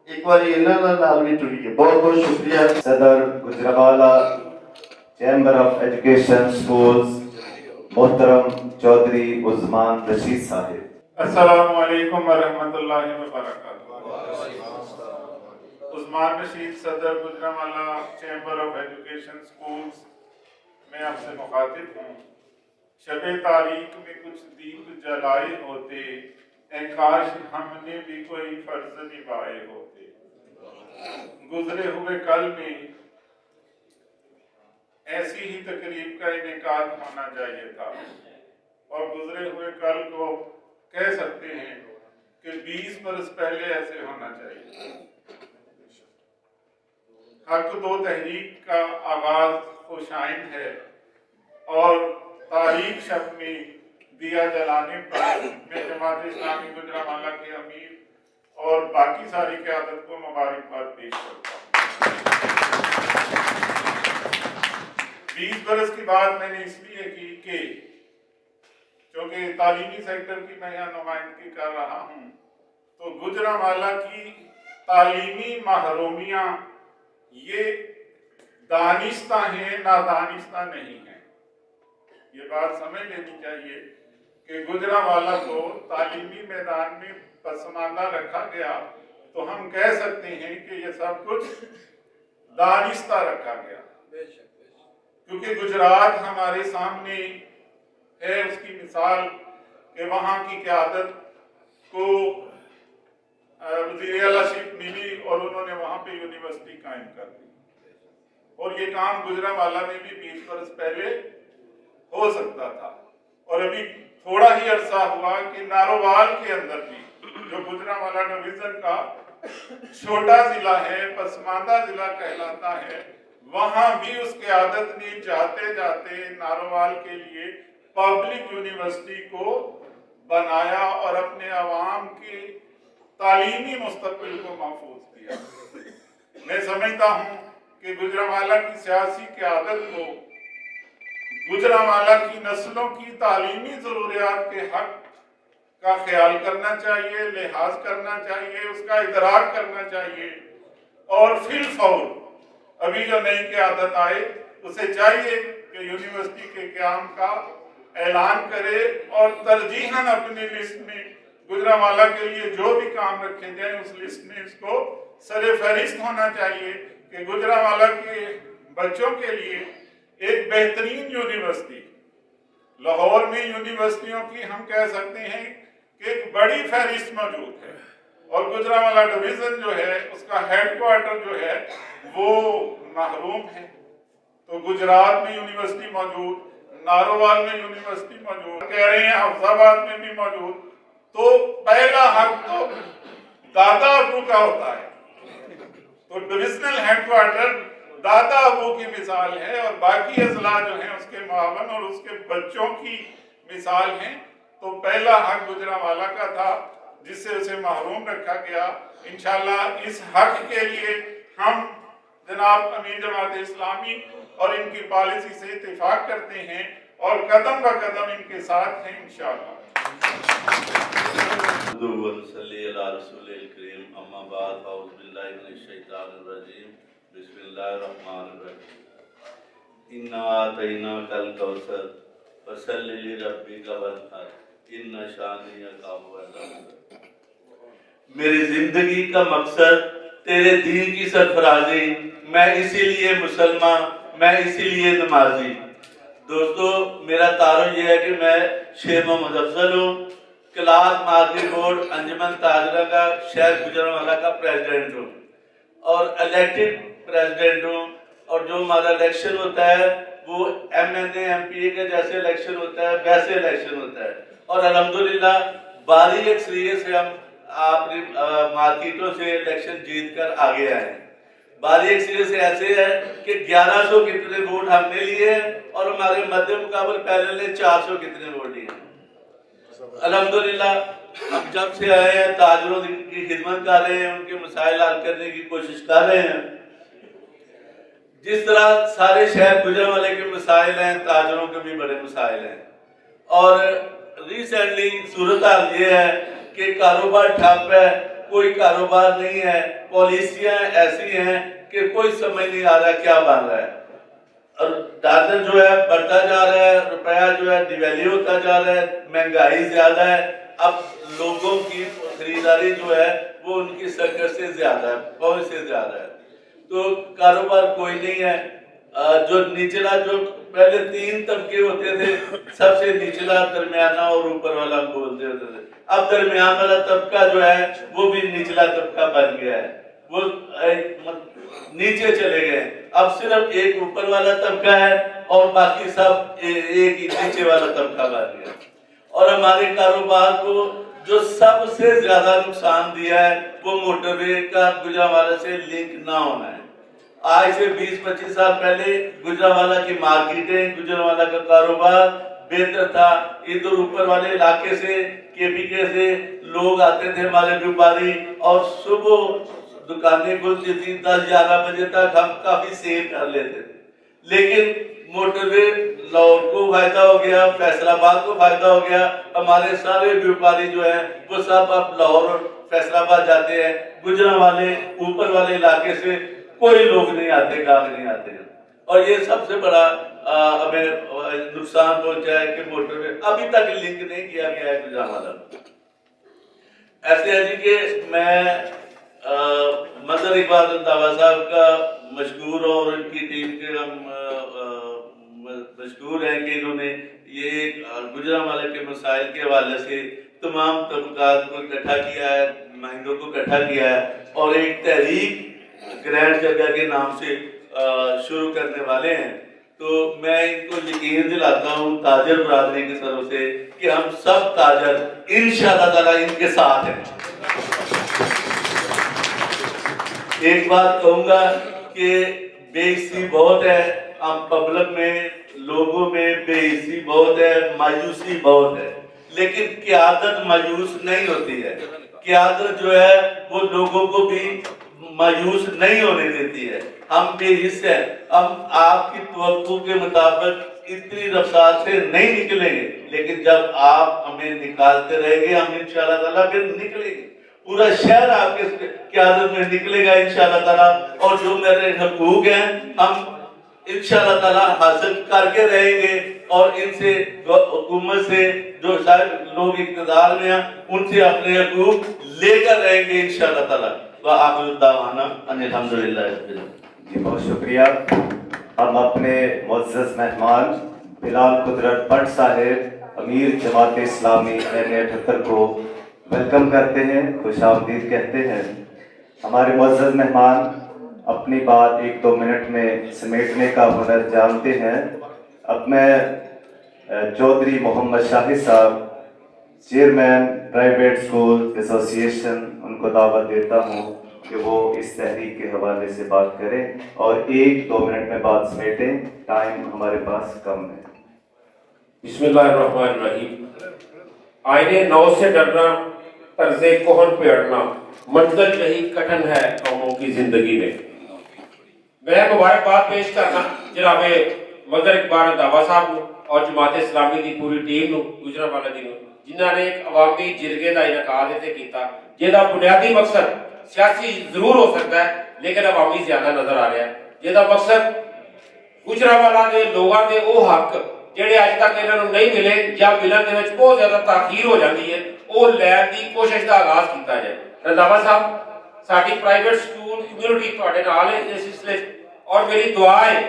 एक बार इन्हां नाल भी टुरीए। बहुत बहुत शुक्रिया। सदर Gujranwala chamber of education schools मोहतरम चौधरी उस्मान रशीद साहिब। अस्सलामु अलैकुम वरहमतुल्लाहि वबरकातुहू। उस्मान रशीद सदर Gujranwala chamber of education schools में आपसे मुखातिब हूँ। शबे तारीख में कुछ दीप जलाए होते, ऐ काश हमने भी कोई फर्ज निभाए होते। गुजरे हुए कल में ऐसी ही तकरीब का इनेकाद होना चाहिए था, और गुजरे हुए कल को कह सकते हैं कि 20 बरस पहले ऐसे होना चाहिए। हक दो तहरीक का आगाज खुशाइन है, और तारीख शब में दिया जलाने पर मैं जमात इस्लामी गुजरावाला के अमीर और बाकी सारी क़यादत को मुबारकबाद पेश करता हूँ। 20 बरस की बात मैंने इसलिए की कि क्योंकि तालीमी सेक्टर की मैं यहाँ नुमाइंदगी कर रहा हूँ, तो गुजरावाला की तालीमी महरूमियाँ ये दानिस्ता हैं, नादानिस्ता नहीं है। ये बात समझ लेनी चाहिए कि गुजरावाला को तालीमी मैदान में पसमानदा रखा गया, तो हम कह सकते हैं कि ये सब कुछ दानिस्ता रखा गया, क्योंकि गुजरात हमारे सामने है उसकी मिसाल कि वहाँ की क़यादत को वज़ीर आलाशिप मिली और उन्होंने वहाँ पे यूनिवर्सिटी कायम कर दी। और ये काम गुजरावाला में भी 20 बरस पहले हो सकता था। और अभी थोड़ा ही अरसा हुआ कि नारोवाल के अंदर भी, जो गुजरावाला डिवीजन का छोटा जिला है, पसमानदा जिला कहलाता है, वहां भी उस क़यादत ने जाते जाते नारोवाल के लिए पब्लिक यूनिवर्सिटी को बनाया और अपने अवाम के तालीमी मुस्तक़बिल को महफूज किया। मैं समझता हूँ कि गुजरावाला की सियासी क़यादत को गुजरावाला की नस्लों की तालीमी ज़रूरियात के हक का ख्याल करना चाहिए, लिहाज करना चाहिए, उसका इदराक करना चाहिए, और फिल फौर अभी जो नई क़यादत आए उसे चाहिए कि यूनिवर्सिटी के क़याम का ऐलान करे और तरजीहन अपनी लिस्ट में गुजरावाला के लिए जो भी काम रखे जाए उस लिस्ट में इसको सरे फहरिस्त होना चाहिए कि गुजरावाला के बच्चों के लिए एक बेहतरीन यूनिवर्सिटी, लाहौर में यूनिवर्सिटियों की हम कह सकते हैं कि एक बड़ी फहरिस्त मौजूद है, और गुजरावाला डिवीजन जो है उसका हेडक्वार्टर जो है वो महरूम है। तो गुजरात में यूनिवर्सिटी मौजूद, नारोवाल में यूनिवर्सिटी मौजूद, कह रहे हैं हफ्साबाद में भी मौजूद, तो पहला हक तो दादा अबू का होता है। तो डिविजनल हेडक्वार्टर दादा अबू की मिसाल है, और बाकी अजला जो हैं उसके मावन और उसके बच्चों की मिसाल हैं। तो पहला हक गुजरावाला का था जिससे उसे महरूम रखा गया। इंशाल्लाह इस हक के लिए हम जनाब अमीर जमात इस्लामी और इनकी पॉलिसी से इत्तेफाक करते हैं और कदम ब कदम इनके साथ हैं इंशाअल्लाह। मेरी जिंदगी का मकसद तेरे दीन की सरफराजी, मैं इसीलिए मुसलमान, मैं इसीलिए नमाजी। दोस्तों, मेरा तारुफ यह है कि मैं शेख मोहम्मद अफजल हूँ, क्लास मार्केट बोर्ड अंजुमन ताजरा का शहर गुजरावाला का प्रेसिडेंट हूँ, और इलेक्टेड प्रेसिडेंट हूँ। और जो हमारा इलेक्शन होता है वो MNA MPA के जैसे इलेक्शन होता है वैसे इलेक्शन होता है। और अल्हम्दुलिल्लाह बारी अक्सरियत से हम अपनी मार्केटों से इलेक्शन जीत कर आगे आए हैं। बारी अक्सरियत से ऐसे है कि 1100 कितने वोट हमने लिए हैं और हमारे मध्य मुकाबले पहले ने 400 कितने वोट लिए। अल्हम्दुलिल्लाह हम जब से आए हैं ताजरों की खिदमत कर रहे हैं, उनके मसाइल हल करने की कोशिश कर रहे हैं। जिस तरह सारे शहर गुजरांवाला के मसाइल हैं, ताजरों के भी बड़े मसाइल हैं। और रिसेंटली सूरत हाल ये है कि कारोबार ठप है, कोई कारोबार नहीं है, पॉलिसियां ऐसी हैं कि कोई समझ नहीं आ रहा क्या बन रहा है। और डॉलर जो है बढ़ता जा रहा है, रुपया जो है डिवैल्यू होता जा रहा है, महंगाई ज्यादा है। अब लोगों की खरीदारी जो है वो उनकी सकत से ज्यादा है, पहुंच से ज्यादा है, तो कारोबार कोई नहीं है। जो निचला, जो पहले 3 तबके होते थे, सबसे निचला, दरमियाना और ऊपर वाला बोलते होते थे। अब दरमियान वाला तबका जो है वो भी निचला तबका बन गया है, वो नीचे चले गए। अब सिर्फ एक ऊपर वाला तबका है और बाकी सब एक ही नीचे वाला तबका बन गया। और हमारे कारोबार को जो सबसे ज्यादा नुकसान दिया है वो मोटरवे का गुजरांवाला से लिंक ना होना है। आज से 20-25 साल पहले गुजरांवाला की मार्केटें, गुजरांवाला का कारोबार बेहतर था। इधर ऊपर वाले इलाके से, KPK से लोग आते थे हमारे व्यापारी, और सुबह दुकानें खुलती थी 10-11 बजे तक, हम काफी सेल कर लेते थे। लेकिन मोटरवे लाहौर को फायदा हो गया, फैसलाबाद को फायदा हो गया। हमारे सारे व्यापारी जो है वो सब अब लाहौर और फैसलाबाद जाते हैं। गुजरांवाले ऊपर वाले इलाके से कोई लोग नहीं आते, गांव नहीं आते हैं। और ये सबसे बड़ा हमें नुकसान पहुंचा है कि मोटरवे अभी तक लिंक नहीं किया गया है गुजरांवाला। ऐसे है जी कि मैं मदर इकबाल रंधावा साहब का मशहूर और उनकी टीम के हम मशहूर है कि इन्होंने ये गुजरांवाला के मसाइल के हवाले से तमाम तबकात को इकट्ठा किया है, नुमाइंदों को इकट्ठा किया है और एक तहरीक ग्रैंड जगह के नाम से शुरू करने वाले हैं। तो मैं इनको यकीन दिलाता हूँ ताजर बरादरी की तरफ से कि हम सब ताजर इंशाअल्लाह ताला इनके साथ हैं। एक बात कहूंगा कि बेइज्जती बहुत है, हम पब्लिक में, लोगों में बेइज्जती बहुत है, मायूसी बहुत है, लेकिन क़यादत मायूस नहीं होती है। क़यादत जो है वो लोगों को भी मायूस नहीं होने देती है। हम बेहिस हैं, हम आपकी तवक्कुओं के मुताबिक इतनी रफ्तार से नहीं निकलेंगे, लेकिन जब आप हमें निकालते रहेंगे हम इंशाअल्लाह ताला फिर निकलेंगे। पूरा शहर आपके क़यादत में निकलेगा इंशाअल्लाह ताला। और जो मेरे हकूक हैं हम इंशाअल्लाह ताला हासिल करके रहेंगे और इनसे हुकूमत से जो शायद लोग इक़्तिदार में हैं उनसे अपने हकूक लेकर रहेंगे इंशाअल्लाह ताला। जी बहुत शुक्रिया। हम अपने मुअज़्ज़ज़ मेहमान बिलाल कुदरत भट्ट साहिब अमीर जमात इस्लामी NA-78 को वेलकम करते हैं, खुशामदीद कहते हैं। हमारे मुअज़्ज़ज़ मेहमान अपनी बात 1-2 मिनट में समेटने का हुनर जानते हैं। अब मैं चौधरी मोहम्मद शाहिद साहब, चेयरमैन प्राइवेट स्कूल एसोसिएशन, उनको दावत देता हूँ कि वो इस तहरीक के हवाले से बात करें और 1-2 मिनट में बात समेटें, टाइम हमारे पास कम है। बिस्मिल्लाहिर्रहमानिर्रहीम। आईने नौ से डरना, तर्ज़े कोहन पे अड़ना, मंजिल यही कठिन है कौमों की जिंदगी में। मैं मुबारकबाद पेश करना जनाबे मदर इकबाल रंधावा साहब को और जमात इस्लामी की पूरी टीम गुजरांवाला दी जिन्होंने एक अवामी जिरगे का इनकाद इत्थे कीता, जिहदा बुनियादी मकसद सियासी जरूर हो सकता है लेकिन अवामी ज्यादा नजर आ रहा है। जिहदा मकसद गुजरांवाला के लोगों के वो हक ਜਿਹੜੇ ਅੱਜ तक इन्होंने नहीं मिले या मिलन ਦੇ ਵਿੱਚ बहुत ज्यादा ताखीर हो जाती है, वो लैण की कोशिश का आगाज किया जाए। रंधावा साहब, साडी प्राइवेट स्कूल कम्यूनिटी ਤੁਹਾਡੇ ਨਾਲ है इस सिलसिले और मेरी दुआ है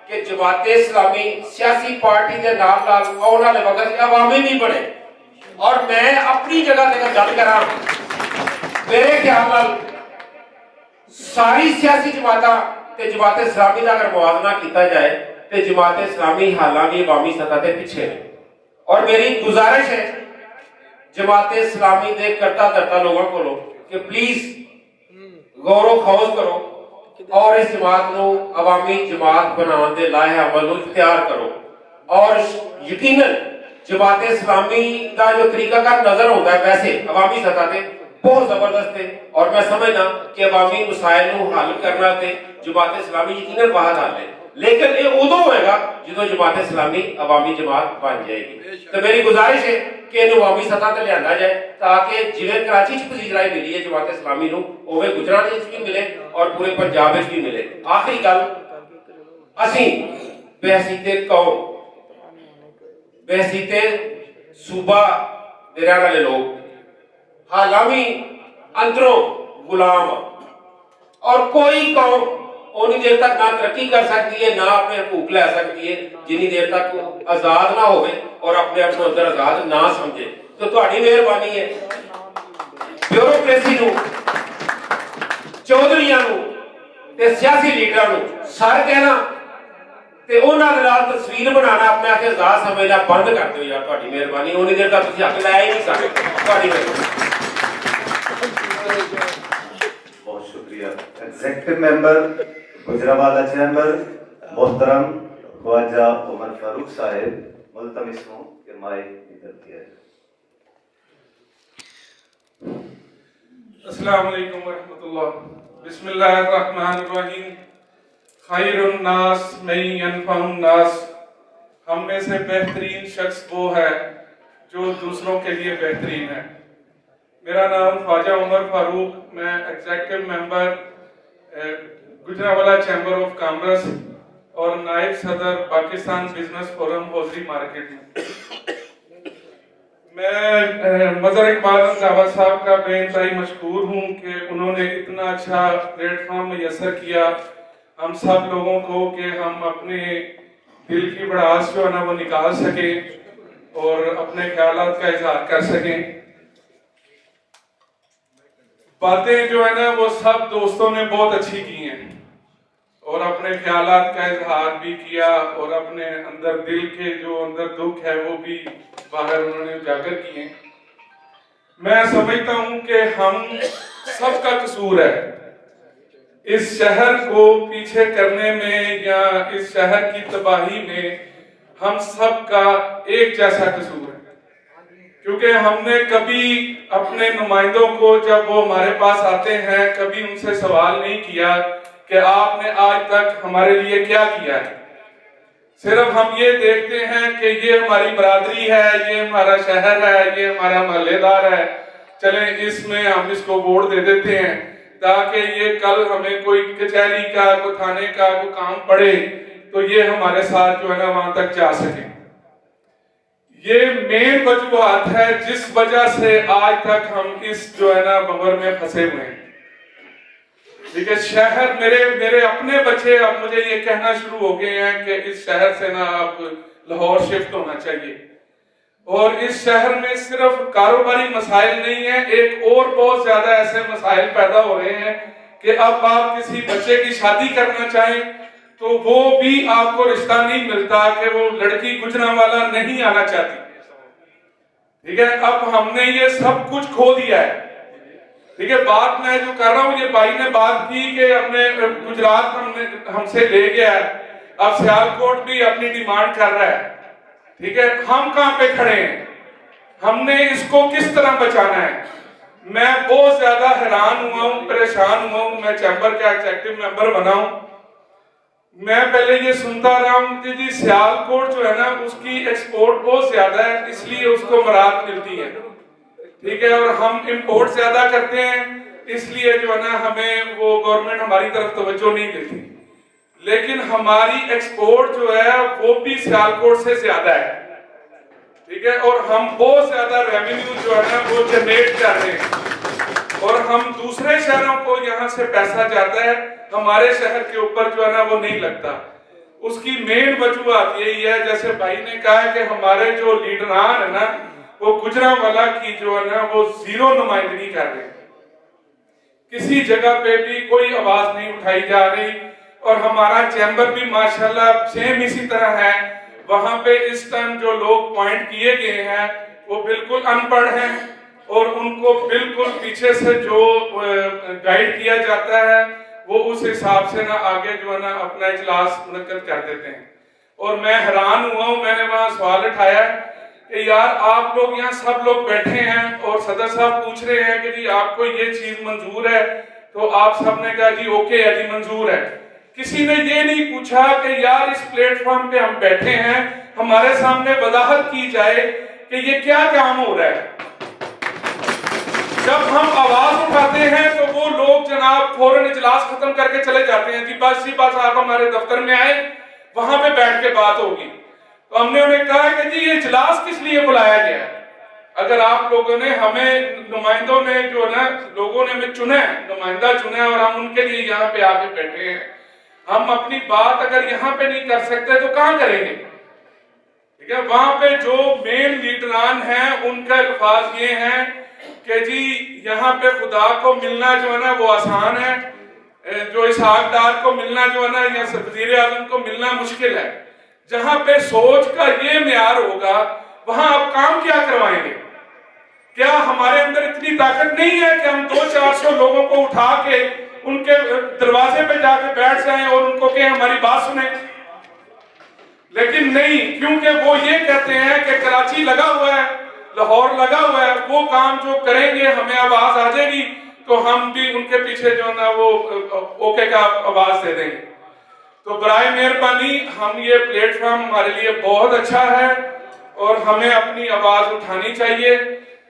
कि जमात इस्लामी सियासी पार्टी के नाल नाल आने वाले वक्त अवामी भी बने। और मैं अपनी जगह से गल करा, मेरे ख्याल नाल सारी सियासी जमाता ते जमात इस्लामी का अगर मुआवजा किया जाए तो जमात इस्लामी हालांकि अवामी सतह से पिछे है। और मेरी गुजारिश है जमात इस्लामी के करता धरता लोगों को कि प्लीज गौरव खौज करो और इस जमात को अवामी जमात बनाने के लाए अमल इख्तियार करो। और यकीनन जमात इस्लामी का जो तरीका का नजर होता है वैसे अवामी सतह से बहुत जबरदस्त है। और मैं समझना कि अवामी मसाइल को हल करना ते जमात इस्लामी यकीनन बाहर हल है, लेकिन ये उदों होएगा जो जमात इस्लामी अवामी जमात बन जाएगी। तो मेरी गुजारिश है कि इन्हें अवामी सतह पर लिया जाए ताकि जिवें कराची पजीराई मिली है जमात इस्लामी को उवें गुजरात भी मिले और पूरे पंजाब भी मिले। आखिरी गल असी बेहसीते कौम बेहसीते सूबा दे रहने वाले लोग हालांकि अंदरों गुलाम और कोई कौम उन्नी देर तक ना तरक्की कर सकती है ना अपने हकूक लै सकती है जिन्नी देर तक आजाद ना हो और अपने आप को अंदर आजाद ना समझे। तो तुम्हारी मेहरबानी है ब्यूरोक्रेसी चौधरियां ते सियासी लीडर सर कहना ते उन्होंने नाल तस्वीर बनाना अपने आप आजाद समझना बंद कर दो यार। तुम्हारी मेहरबानी उन्नी देर तक तुसीं हक लै ही नहीं सकते। तुम्हारी मेहरबानी। बहुत शुक्रिया। एग्जीक्यूटिव मेंबर गुजरावाला चैम्बर मोहतरम ख्वाजा उमर फारूक साहब मुल्तमिस हूं कि माइक इधर दिया जाए। अस्सलाम वालेकुम वरहमतुल्लाह। बिस्मिल्लाहिर्रहमानिर्रहीम। खैरुन नास मैं यनफउन नास। हम में से बेहतरीन शख्स वो है जो दूसरों के लिए बेहतरीन है। मेरा नाम ख्वाजा उमर फारूक, मैं executive member Gujranwala chamber of commerce और नायब सदर Pakistan business forum hosiery market में। मैं मजर इकबाल रंधावा साहब का बेइंतहाई मशकूर हूँ कि उन्होंने इतना अच्छा प्लेटफॉर्म मैसर किया हम सब लोगों को कि हम अपने दिल की भड़ास जो है ना वो निकाल सकें और अपने ख्यालात का इजहार कर सकें। बातें जो है ना वो सब दोस्तों ने बहुत अच्छी की हैं और अपने ख्यालात का इजहार भी किया और अपने अंदर दिल के जो अंदर दुख है वो भी बाहर उन्होंने उजागर किए। मैं समझता हूं कि हम सबका कसूर है इस शहर को पीछे करने में या इस शहर की तबाही में हम सबका एक जैसा कसूर है, क्योंकि हमने कभी अपने नुमाइंदों को जब वो हमारे पास आते हैं कभी उनसे सवाल नहीं किया कि आपने आज तक हमारे लिए क्या किया है। सिर्फ हम ये देखते हैं कि ये हमारी बरादरी है, ये हमारा शहर है, ये हमारा महल्लेदार है, चलें इसमें हम इसको वोट दे देते हैं ताकि ये कल हमें कोई कचहरी का कोई थाने का कोई काम पड़े तो ये हमारे साथ जो है ना वहां तक जा सके। ये मेन वजूहात है जिस वजह से आज तक हम इस जो है ना बवर में फंसे हुए हैं। ठीक है, शहर मेरे अपने बच्चे अब मुझे ये कहना शुरू हो गए हैं कि इस शहर से ना अब लाहौर शिफ्ट होना चाहिए। और इस शहर में सिर्फ कारोबारी मसाइल नहीं है, एक और बहुत ज्यादा ऐसे मसाइल पैदा हो रहे हैं कि अब आप किसी बच्चे की शादी करना चाहें तो वो भी आपको रिश्ता नहीं मिलता कि वो लड़की गुजरांवाला नहीं आना चाहती। ठीक है, अब हमने ये सब कुछ खो दिया है। ठीक है, बात मैं जो कर रहा हूँ, ये भाई ने बात की कि अपने गुजरात हमसे ले गया है, अब सियालकोट भी अपनी डिमांड कर रहा है। ठीक है, हम कहां पे खड़े हैं, हमने इसको किस तरह बचाना है। मैं बहुत ज्यादा हैरान हुआ हूं, परेशान हुआ हूं। मैं चैम्बर का एग्जीक्यूटिव मेंबर बना हूं। मैं पहले ये सुनता रहा हूं कि जी सियालकोट जो है ना उसकी एक्सपोर्ट बहुत ज्यादा है इसलिए उसको मराद मिलती है। ठीक है, और हम इंपोर्ट ज्यादा करते हैं इसलिए जो है ना हमें वो गवर्नमेंट हमारी तरफ तवज्जो नहीं देती। लेकिन हमारी एक्सपोर्ट जो है वो भी सियालकोट से ज्यादा है। ठीक है, और हम बहुत ज्यादा रेवेन्यू जो है ना वो जनरेट कर रहे हैं और हम दूसरे शहरों को यहाँ से पैसा जाता है, हमारे शहर के ऊपर जो है ना वो नहीं लगता। उसकी मेन वजूहत यही है, जैसे भाई ने कहा है कि हमारे जो लीडरान है ना वो गुजरांवाला की जो है ना वो जीरो नुमाइंदगी कर रहे हैं। किसी जगह पे भी कोई आवाज नहीं उठाई जा रही। और हमारा चैम्बर भी माशाल्लाह सेम इसी तरह है। वहां पे इस टाइम जो लोग पॉइंट किए गए हैं वो बिल्कुल अनपढ़ हैं और उनको बिल्कुल पीछे से जो गाइड किया जाता है वो उस हिसाब से ना आगे जो है ना अपना इजलास मुनक्कद कर देते हैं। और मैं हैरान हुआ हूँ, मैंने वहां सवाल उठाया कि यार आप लोग यहाँ सब लोग बैठे हैं और सदर साहब पूछ रहे हैं कि जी आपको ये चीज मंजूर है, तो आप सब ने कहा जी ओके है जी मंजूर है। किसी ने ये नहीं पूछा कि यार इस प्लेटफॉर्म पे हम बैठे हैं, हमारे सामने वजाहत की जाए कि ये क्या काम हो रहा है। जब हम आवाज उठाते हैं तो वो लोग जनाब फौरन इजलास खत्म करके चले जाते हैं कि बस जी बस आप हमारे दफ्तर में आए, वहां पे बैठ के बात होगी। तो हमने उन्हें कहा कि जी ये इजलास किस लिए बुलाया गया है। अगर आप लोगों ने हमें नुमाइंदों ने जो है ना लोगों ने हमें चुना है, नुमाइंदा चुना है और हम उनके लिए यहाँ पे आके बैठे हैं, हम अपनी बात अगर यहाँ पे नहीं कर सकते तो कहाँ करेंगे। ठीक है, वहां पे जो मेन लीडरान हैं उनका अल्फाज ये हैं कि जी यहाँ पे खुदा को मिलना जो है ना वो आसान है, जो इसहाक डार को मिलना जो है ना या वजीर आजम को मिलना मुश्किल है। जहां पे सोच का ये म्यार होगा वहां आप काम क्या करवाएंगे। क्या हमारे अंदर इतनी ताकत नहीं है कि हम 200-400 लोगों को उठा के उनके दरवाजे पे जाके बैठ जाएं और उनको कहें हमारी बात सुने। लेकिन नहीं, क्योंकि वो ये कहते हैं कि कराची लगा हुआ है, लाहौर लगा हुआ है, वो काम जो करेंगे हमें आवाज आ जाएगी तो हम भी उनके पीछे जो ना वो ओके का आवाज दे देंगे। तो बराए मेहरबानी हम ये प्लेटफॉर्म हमारे लिए बहुत अच्छा है और हमें अपनी आवाज उठानी चाहिए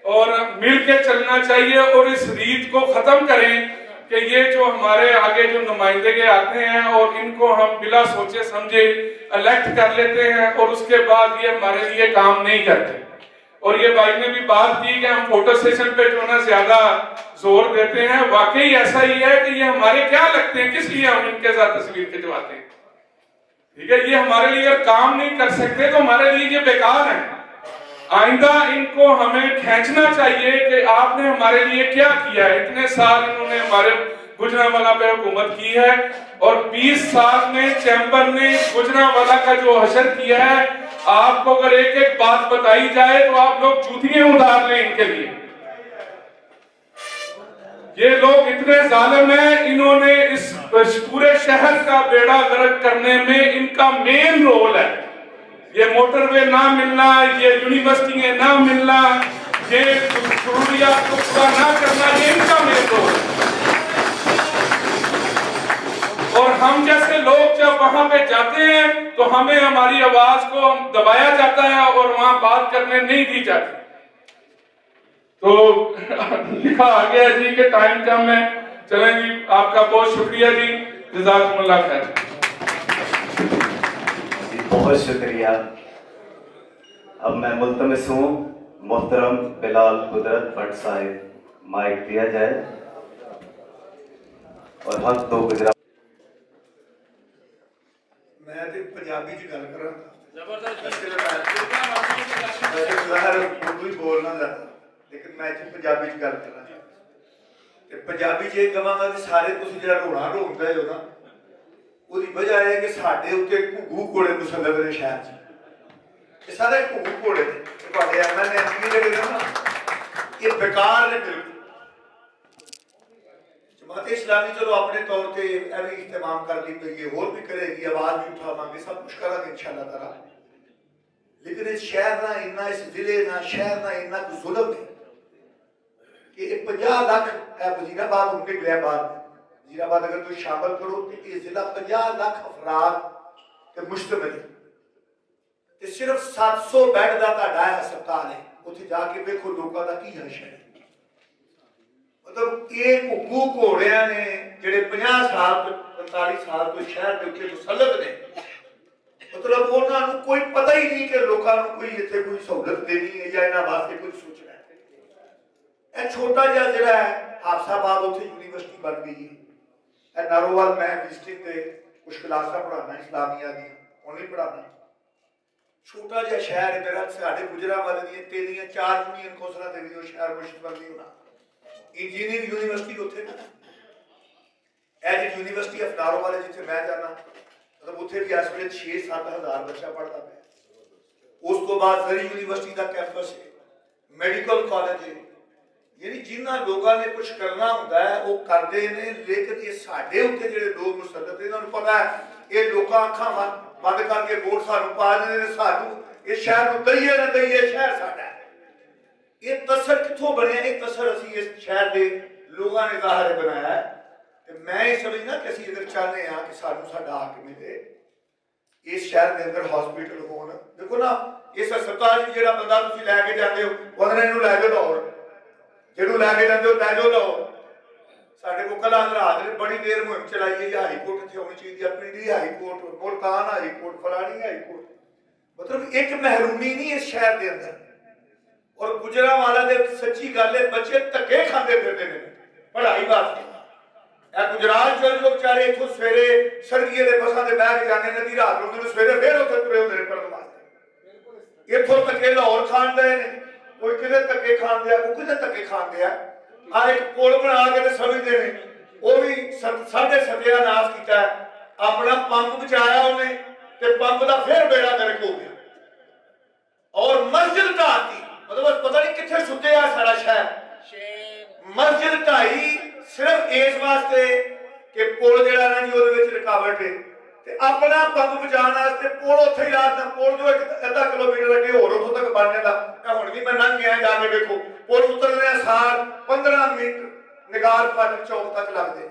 और मिल के चलना चाहिए और इस रीत को खत्म करें कि ये जो हमारे आगे जो नुमाइंदे आते हैं और इनको हम बिला सोचे समझे इलेक्ट कर लेते हैं और उसके बाद ये हमारे लिए काम नहीं करते। और ये भाई ने भी बात की कि हम फोटो सेशन पे जो ना ज्यादा जोर देते हैं, वाकई ऐसा ही है कि ये हमारे क्या लगते हैं, किस लिए हम इनके साथ तस्वीर खिंचवाते हैं। ठीक है, ये हमारे लिए अगर काम नहीं कर सकते तो हमारे लिए ये बेकार है। आइंदा इनको हमें खींचना चाहिए कि आपने हमारे लिए क्या किया है। इतने साल इन्होंने हमारे गुजरांवाला पे हुकूमत की है और 20 साल में चैम्बर ने गुजरांवाला का जो हशर किया है, आपको अगर एक एक बात बताई जाए तो आप लोग जूतियां उतार लें इनके लिए। ये लोग इतने जालिम हैं, इन्होंने इस पूरे शहर का बेड़ा गर्क करने में इनका मेन रोल है। ये मोटरवे ना मिलना, ये यूनिवर्सिटी ना मिलना, ये जरूरियात को पूरा ना करना, ये इनका मेन रोल है। और हम जैसे लोग जब वहां पे जाते हैं तो हमें हमारी आवाज को दबाया जाता है और वहां बात करने नहीं दी जाती। तो लिखा आ गया जी कि टाइम कम है। चलें जी, आपका बहुत शुक्रिया जी, जज़ाकुमुल्लाह खैर। बहुत शुक्रिया। अब मैं मुल्तमिस हूँ मोहतरम बिलाल कुदरत भट्ट साहिब, माइक दिया जाए और हम दो गुजरात मैं तो पंजाबी च गल करा उर्दू बोलना ज़्यादा, लेकिन मैं पंजाबी च गल करा। पंजाबी च कहांगा कि सारे तुसीं जिहड़ा रोना रोंदे हो ना, उसकी वजह है कि साडे उत्ते घुग्गू घोड़े मुसलत ने शहर च, सारे घुग्गू घोड़े ने तुहाडे एमएलए एमपी जेहड़े ने ना, ये बेकार ने बिल्कुल। जमात इस्लामी चलो अपने तौर पर यह भी इस्तेमाल कर ली पई है, होर भी करेगी, आवाज भी उठावांगे, सब कुछ करांगे इंशाअल्लाह ताला। लेकिन इस शहर ना इन्ना, इस जिले ना शहर ना इन्ना कुछ जुल्म है कि 50 लाख वजीराबाद होंगे गया बाद वजीराबाद अगर तुम शामिल करो तो ये जिला 50 लाख अफराद ते मुश्तमिल है। सिर्फ 700 बैड का तुहाडा अस्पताल है, उत्थे जाके देखो लोगों का की हश है। मतलब ये घुग्गू घोड़िया ने जिहड़े 50 साल तो 45 साल तो शहर के उत्ते मुसलत ने, मतलब उन्होंने कोई पता ही नहीं कि लोगों को कोई इत्थे कोई सहूलत देनी है या इन्हां वास्ते कुछ सोचना है। यह छोटा जिहा जिला है हाफसाबाद, उत्थे यूनिवर्सिटी बन गई है। नारोवाल मैं विजिटिंग के कुछ क्लासा पढ़ाना इस्लामिया दी, हुण भी पढ़ाना। छोटा जिहा शहर है मेरा, साडे गुजरांवाले दी 3 या 4 यूनियन कौंसलां दे विच शहर मुश्तमिल नहीं होना। इंजीनियरिंग यूनिवर्सिटी उत्थे एज यूनिवर्सिटी ऑफ नारोवाल जिथे मैं जाना, मतलब उत्थे भी इस वे 6-7 हज़ार बच्चा पढ़ता है। उस तो बाद जरी यूनिवर्सिटी का कैंपस है, मेडिकल कॉलेज है, यानी जिन्होंने लोगों ने कुछ करना होंगे वो करते हैं, लेकिन ये साढ़े उत्ते जो लोग मुसलत इन्होंने पता है ये लोग अखा बंद करके वोट सानू पा देते, सानू ये शहर को दईए ना दईए, शहर साडा ये तसर कितों बनया, ये तसर असी इस शहर के लोगों ने ज़ाहिर बनाया है। मैं ये समझना कि असी अगर चाहते हैं कि सानू साडा हक मिले, इस शहर के अंदर हॉस्पिटल हो, देखो ना इस अस्पताल जो बंदा तुम लैके जाते हो उन्होंने इन्हू लै जाओ लाहौर, जिन्हों लैके जाते हो लै जाओ लाहौर। साढ़े को कल रात ने बड़ी देर मुहिम चलाई है, हाई कोर्ट इतने होनी चाहिए, Pindi high court, Multan high court, फलानी हाई कोर्ट, मतलब एक महरूमी नहीं इस शहर के अंदर। और गुजरांवाला दे सच्ची गल है, बच्चे धक्के खाते फिरते हैं पढ़ाई वास्ते। गुजरात चल जो बेचारे इतों सवेरे सर्दियों के बसा से बह के जाने, नदी रात होंगे सवेरे फिर उत्थे तुरे होंगे पढ़ने वास्ते। इतों धक्के लाहौर खान दे ने, कोई किते धक्के खान दिया, कोई किते धक्के खान दिया। आ एक पुल बना के तो समझते हैं, वो भी साढ़े सत्यानाश किया, अपना पंप बचाया उन्हें, ते पंप का फिर बेड़ा गर्क हो गया। और मस्जिद ढाती, मतलब पता नहीं कितने सुते आ सारा शहर, मस्जिद ढाई सिर्फ इस वास्ते कि पुल जड़ा ना जी उहदे विच रुकावट है, ते अपना पंप बचाने वास्ते पुल उत्थे ही लाता। पुल जो एक आधा किलोमीटर अगे होर उत्थों तक बन जाता। हुण भी मैं लंघ गया जाके देखो, पुल उतरने सार 15 मिनट निगार फाटक चौक तक लगते।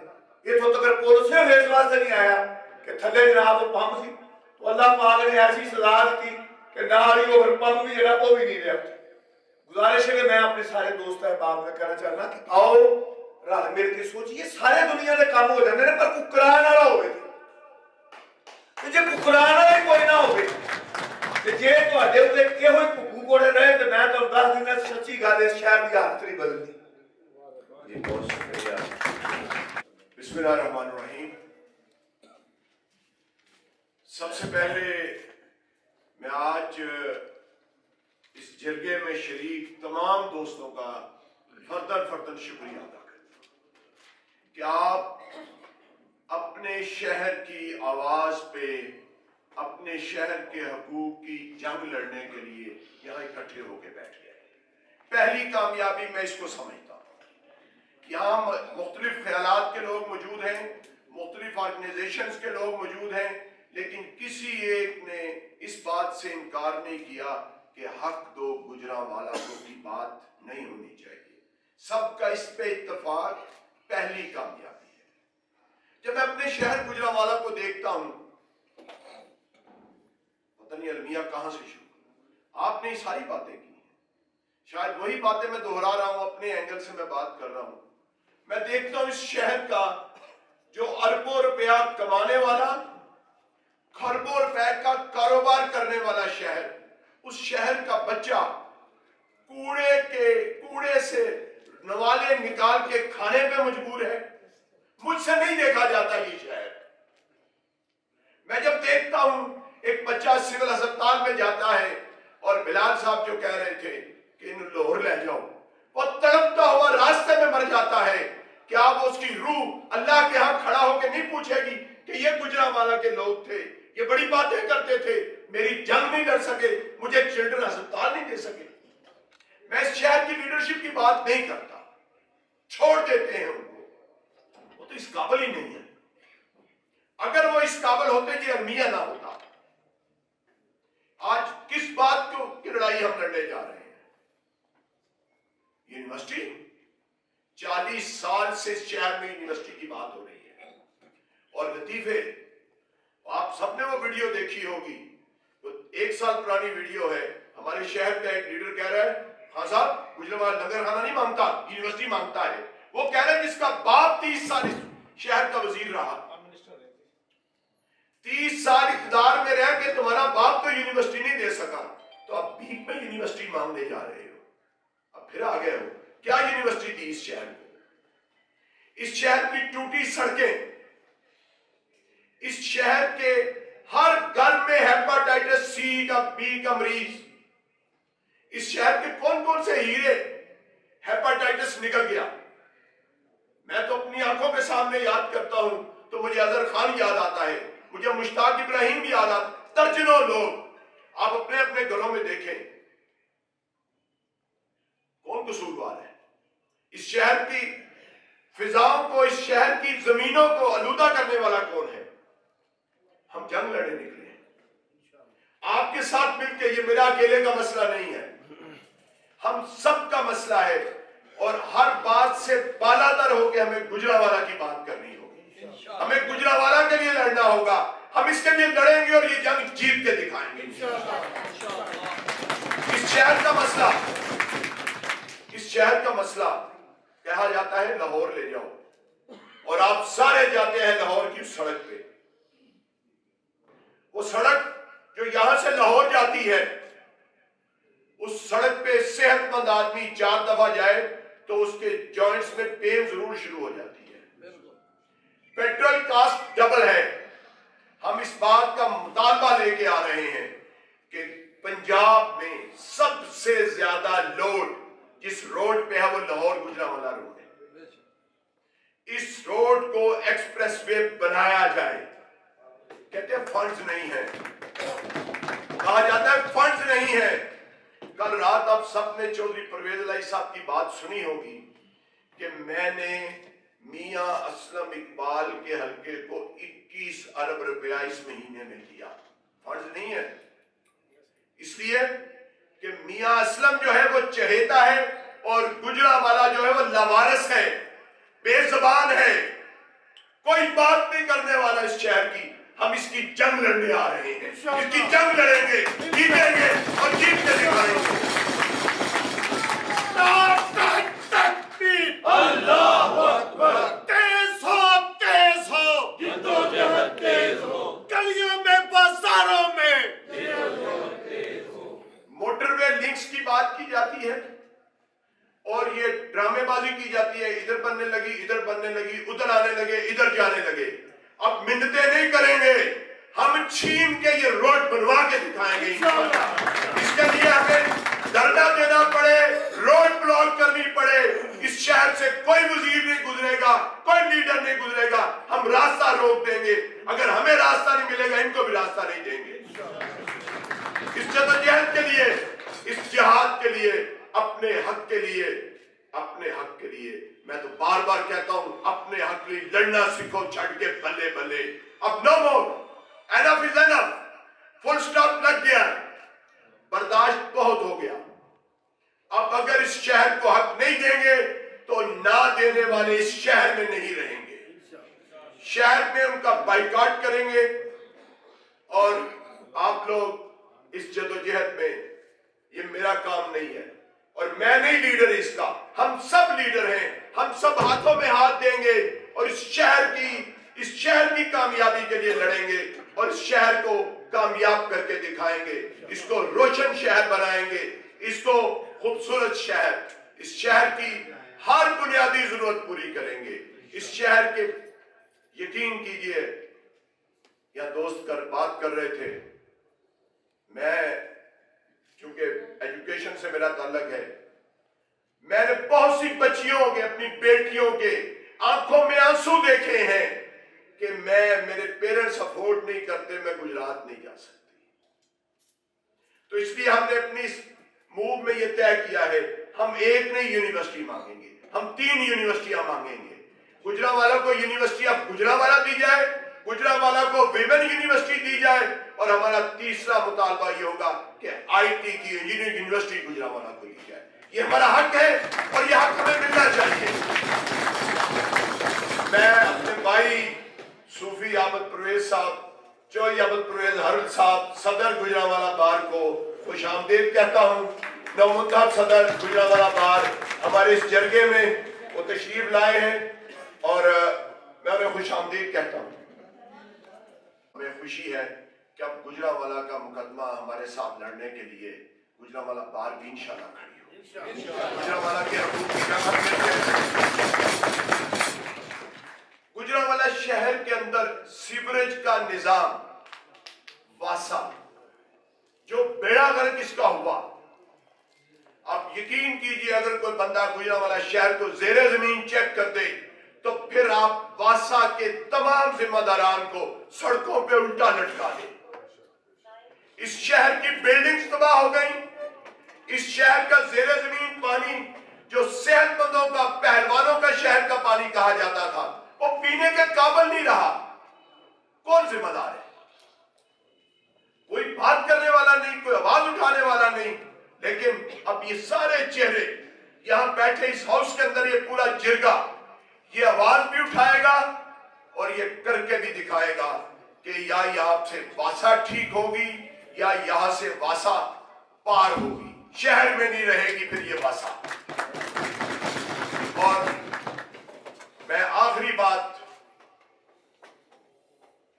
इत्थों तक पुल सिर्फ इस वास्ते नहीं आया कि थल्ले जनाब पंप सी, तो अल्लाह पाक ने ऐसी सजा दी कि नाल ही वो फिर पंप भी जड़ा वो भी नहीं रहा। गुजारिश है कि मैं अपने सारे दोस्त अहबाब में कहना चाहना कि आओ रल मिल के सोचिए, सारे दुनिया के काम हो जाते हैं पर कुकरान वाला होवे, जे कुकरान वाला कोई ना होवे, जे तुहाडे उत्ते किहो भुक्कू कोड़े रहे तो मैं तुहानू दस देना सच्ची गल इस शहर की हालत नहीं बदलती। जी बहुत शुक्रिया। बिस्मिल्लाहिर्रहमानिर्रहीम। सबसे पहले मैं आज इस जरगे में शरीक तमाम दोस्तों का फर्दन शुक्रिया अदा करता हूं कि आप अपने शहर की आवाज पे अपने शहर के हकूक की जंग लड़ने के लिए यहाँ इकट्ठे होकर बैठ गए। पहली कामयाबी मैं इसको समझता हूँ। यहाँ मुख्तलिफ ख्यालात के लोग मौजूद हैं, मुख्तलिफ ऑर्गेनाइजेशंस के लोग मौजूद हैं, लेकिन किसी एक ने इस बात से इनकार नहीं किया कि हक दो गुजरांवाला को की बात नहीं होनी चाहिए। सबका इस पे इत्तेफाक पहली कामयाबी है। जब मैं अपने शहर गुजरांवाला को देखता हूं, पता नहीं अलमिया कहां से शुरू, आपने ये सारी बातें की हैं, शायद वही बातें मैं दोहरा रहा हूं, अपने एंगल से मैं बात कर रहा हूं। मैं देखता हूं इस शहर का जो अरबों रुपया कमाने वाला, खरबों रुपए का कारोबार करने वाला शहर, उस शहर का बच्चा कूड़े से नवाले निकाल के खाने पे मजबूर है। मुझसे नहीं देखा जाता ये शहर। मैं जब देखता हूं एक बच्चा सिविल अस्पताल में जाता है और बिलाल साहब जो कह रहे थे कि इन लाहौर ले जाओ, वो तड़पता हुआ रास्ते में मर जाता है, क्या वो उसकी रूह अल्लाह के यहां खड़ा होकर नहीं पूछेगी कि ये गुजरांवाला के लोग थे, ये बड़ी बातें करते थे, मेरी जंग नहीं लड़ सके, मुझे चिल्ड्रन अस्पताल नहीं दे सके। मैं इस शहर की लीडरशिप की बात नहीं करता, छोड़ देते हैं उनको, वो तो इस काबिल ही नहीं है। अगर वो इस काबिल होते कि अलमिया ना होता। आज किस बात की लड़ाई हम लड़ने जा रहे हैं? यूनिवर्सिटी 40 साल से इस शहर में यूनिवर्सिटी की बात हो रही है और लतीफे, आप सबने वो वीडियो देखी होगी, तो 1 साल पुरानी वीडियो है। हमारे शहर का एक लीडर कह रहा है, हाँ साहब गुजरांवाला लंगर खाना नहीं मांगता, यूनिवर्सिटी मांगता है। वो कह रहे हैं जिसका बाप 30 साल इस शहर का वजीर रहा, 30 साल इक़्तिदार में रह के तुम्हारा बाप तो यूनिवर्सिटी नहीं दे सका, तो अब भीख में यूनिवर्सिटी मांगने जा रहे हो। अब फिर आ गए हो, क्या यूनिवर्सिटी दी इस शहर को? इस शहर की टूटी सड़कें, इस शहर के हर घर में हेपेटाइटिस C का B का मरीज, इस शहर के कौन कौन से हीरे हेपेटाइटिस निकल गया। मैं तो अपनी आंखों के सामने याद करता हूं तो मुझे अजहर खान याद आता है, मुझे मुश्ताक इब्राहिम भी याद आता, दर्जनों लोग। आप अपने अपने घरों में देखें कौन कसूरवार है। इस शहर की फिजाओं को, इस शहर की जमीनों को आलूदा करने वाला कौन है? हम जंग लड़े निकले आपके साथ मिलकर। ये मेरा अकेले का मसला नहीं है, हम सब का मसला है। और हर बात से बालातर होकर हमें गुजरावाला की बात करनी होगी, हमें गुजरावाला के लिए लड़ना होगा। हम इसके लिए लड़ेंगे और ये जंग जीत के दिखाएंगे। इस शहर का मसला, इस शहर का मसला कहा जाता है लाहौर ले जाओ, और आप सारे जाते हैं लाहौर की सड़क पे। वो सड़क जो यहां से लाहौर जाती है, उस सड़क पे सेहतमंद आदमी 4 दफा जाए तो उसके जॉइंट्स में पेन जरूर शुरू हो जाती है। पेट्रोल कास्ट डबल है। हम इस बात का मुतालबा लेके आ रहे हैं कि पंजाब में सबसे ज्यादा लोड जिस रोड पे है वो लाहौर गुजरावाला रोड है। इस रोड को एक्सप्रेसवे बनाया जाए। कहते हैं फंड्स नहीं है, कहा जाता है फंड्स नहीं है। कल रात आप सबने चौधरी परवेज इलाही साहब की बात सुनी होगी कि मैंने मियां असलम इकबाल के हल्के को 21 अरब रुपया इस महीने में दिया। फंड्स नहीं है इसलिए कि मियां असलम जो है वो चहेता है और गुजरावाला जो है वो लावारिस है, बेजुबान है, कोई बात नहीं करने वाला इस शहर की। हम इसकी जंग लड़ने आ रहे हैं, इसकी जंग लड़ेंगे, जीतेंगे और जीत के दिखाएंगे। अल्लाहू अकबर। तेज हो जिद्दोजहद तेज हो, गलियों में बाजारों में। मोटरवे लिंक्स की बात की जाती है और ये ड्रामेबाजी की जाती है, इधर बनने लगी, इधर बनने लगी, उधर आने लगे, इधर जाने लगे। अब मिन्नतें नहीं करेंगे, हम छीन के ये रोड बनवा के दिखाएंगे। इसके लिए हमें धरना देना पड़े, रोड ब्लॉक करनी पड़े, इस शहर से कोई वजीर नहीं गुजरेगा, कोई लीडर नहीं गुजरेगा, हम रास्ता रोक देंगे। अगर हमें रास्ता नहीं मिलेगा इनको भी रास्ता नहीं देंगे। इस जदोजहद के लिए, इस जिहाद के लिए, अपने हक के लिए, अपने हक के लिए मैं तो बार बार कहता हूं, अपने हक के लिए लड़ना सीखो, छड़ के बल्ले बल्ले। अब no more, enough is enough, full stop लग गया, बर्दाश्त बहुत हो गया। अब अगर इस शहर को हक नहीं देंगे तो ना देने वाले इस शहर में नहीं रहेंगे, शहर में उनका बाइकआउट करेंगे। और आप लोग इस जदोजहद में, ये मेरा काम नहीं है और मैं नहीं लीडर इसका, हम सब लीडर हैं। हम सब हाथों में हाथ देंगे और इस शहर की कामयाबी के लिए लड़ेंगे और इस शहर को कामयाब करके दिखाएंगे। इसको रोशन शहर बनाएंगे, इसको खूबसूरत शहर, इस शहर की हर बुनियादी जरूरत पूरी करेंगे। इस शहर के, यकीन कीजिए, या दोस्त बात कर रहे थे, मैं चूंकि एजुकेशन से मेरा ताल्लुक है, मैंने बहुत सी बच्चियों के, अपनी बेटियों के आंखों में आंसू देखे हैं कि मेरे पेरेंट्स अफोर्ड नहीं करते, मैं गुजरात नहीं जा सकती। तो इसलिए हमने अपनी इस मूव में यह तय किया है, हम एक नहीं यूनिवर्सिटी मांगेंगे, हम 3 यूनिवर्सिटियां मांगेंगे। गुजरावाला को यूनिवर्सिटी ऑफ गुजरावाला दी जाए, गुजरावाला को विमेन यूनिवर्सिटी दी जाए, और हमारा तीसरा मुतालबा ये होगा कि आईटी की इंजीनियरिंग यूनिवर्सिटी गुजरावाला को दी जाए। ये हमारा हक है और यह हक हमें मिलना चाहिए। मैं अपने भाई सूफी आबद परवेज साहब, चौधरी आबद परवेज हरल साहब, सदर गुजरावाला बार को खुश आमदीद कहता हूँ। नवमुंतखब सदर गुजरावाला बार हमारे इस जरगे में वो तशरीफ लाए हैं और मैं उन्हें खुश आमदीद कहता हूँ। हमें खुशी है कि अब गुजरावाला का मुकदमा हमारे साथ लड़ने के लिए गुजरावाला बार भी इंशाल्लाह खड़ी हो। गुजरावाला के हकूक की गुजरावाला शहर के अंदर सीवरेज का निजाम, वासा, जो बेड़ा गर्क इसका हुआ, आप यकीन कीजिए अगर कोई बंदा गुजरावाला शहर को जेरे जमीन चेक कर दे फिर आप वासा के तमाम जिम्मेदारान को सड़कों पे उल्टा लटका दें। इस शहर की बिल्डिंग्स तबाह हो गई। इस शहर का जेर जमीन पानी, जो सेहतमंदों का, पहलवानों का शहर का पानी कहा जाता था, वो पीने के काबिल नहीं रहा। कौन जिम्मेदार है? कोई बात करने वाला नहीं, कोई आवाज उठाने वाला नहीं। लेकिन अब ये सारे चेहरे यहां बैठे इस हाउस के अंदर, ये पूरा जिरगा, ये आवाज भी उठाएगा और ये करके भी दिखाएगा कि या यहां से वासा ठीक होगी या यहां से वासा पार होगी। शहर में नहीं रहेगी फिर ये वासा। और मैं आखिरी बात,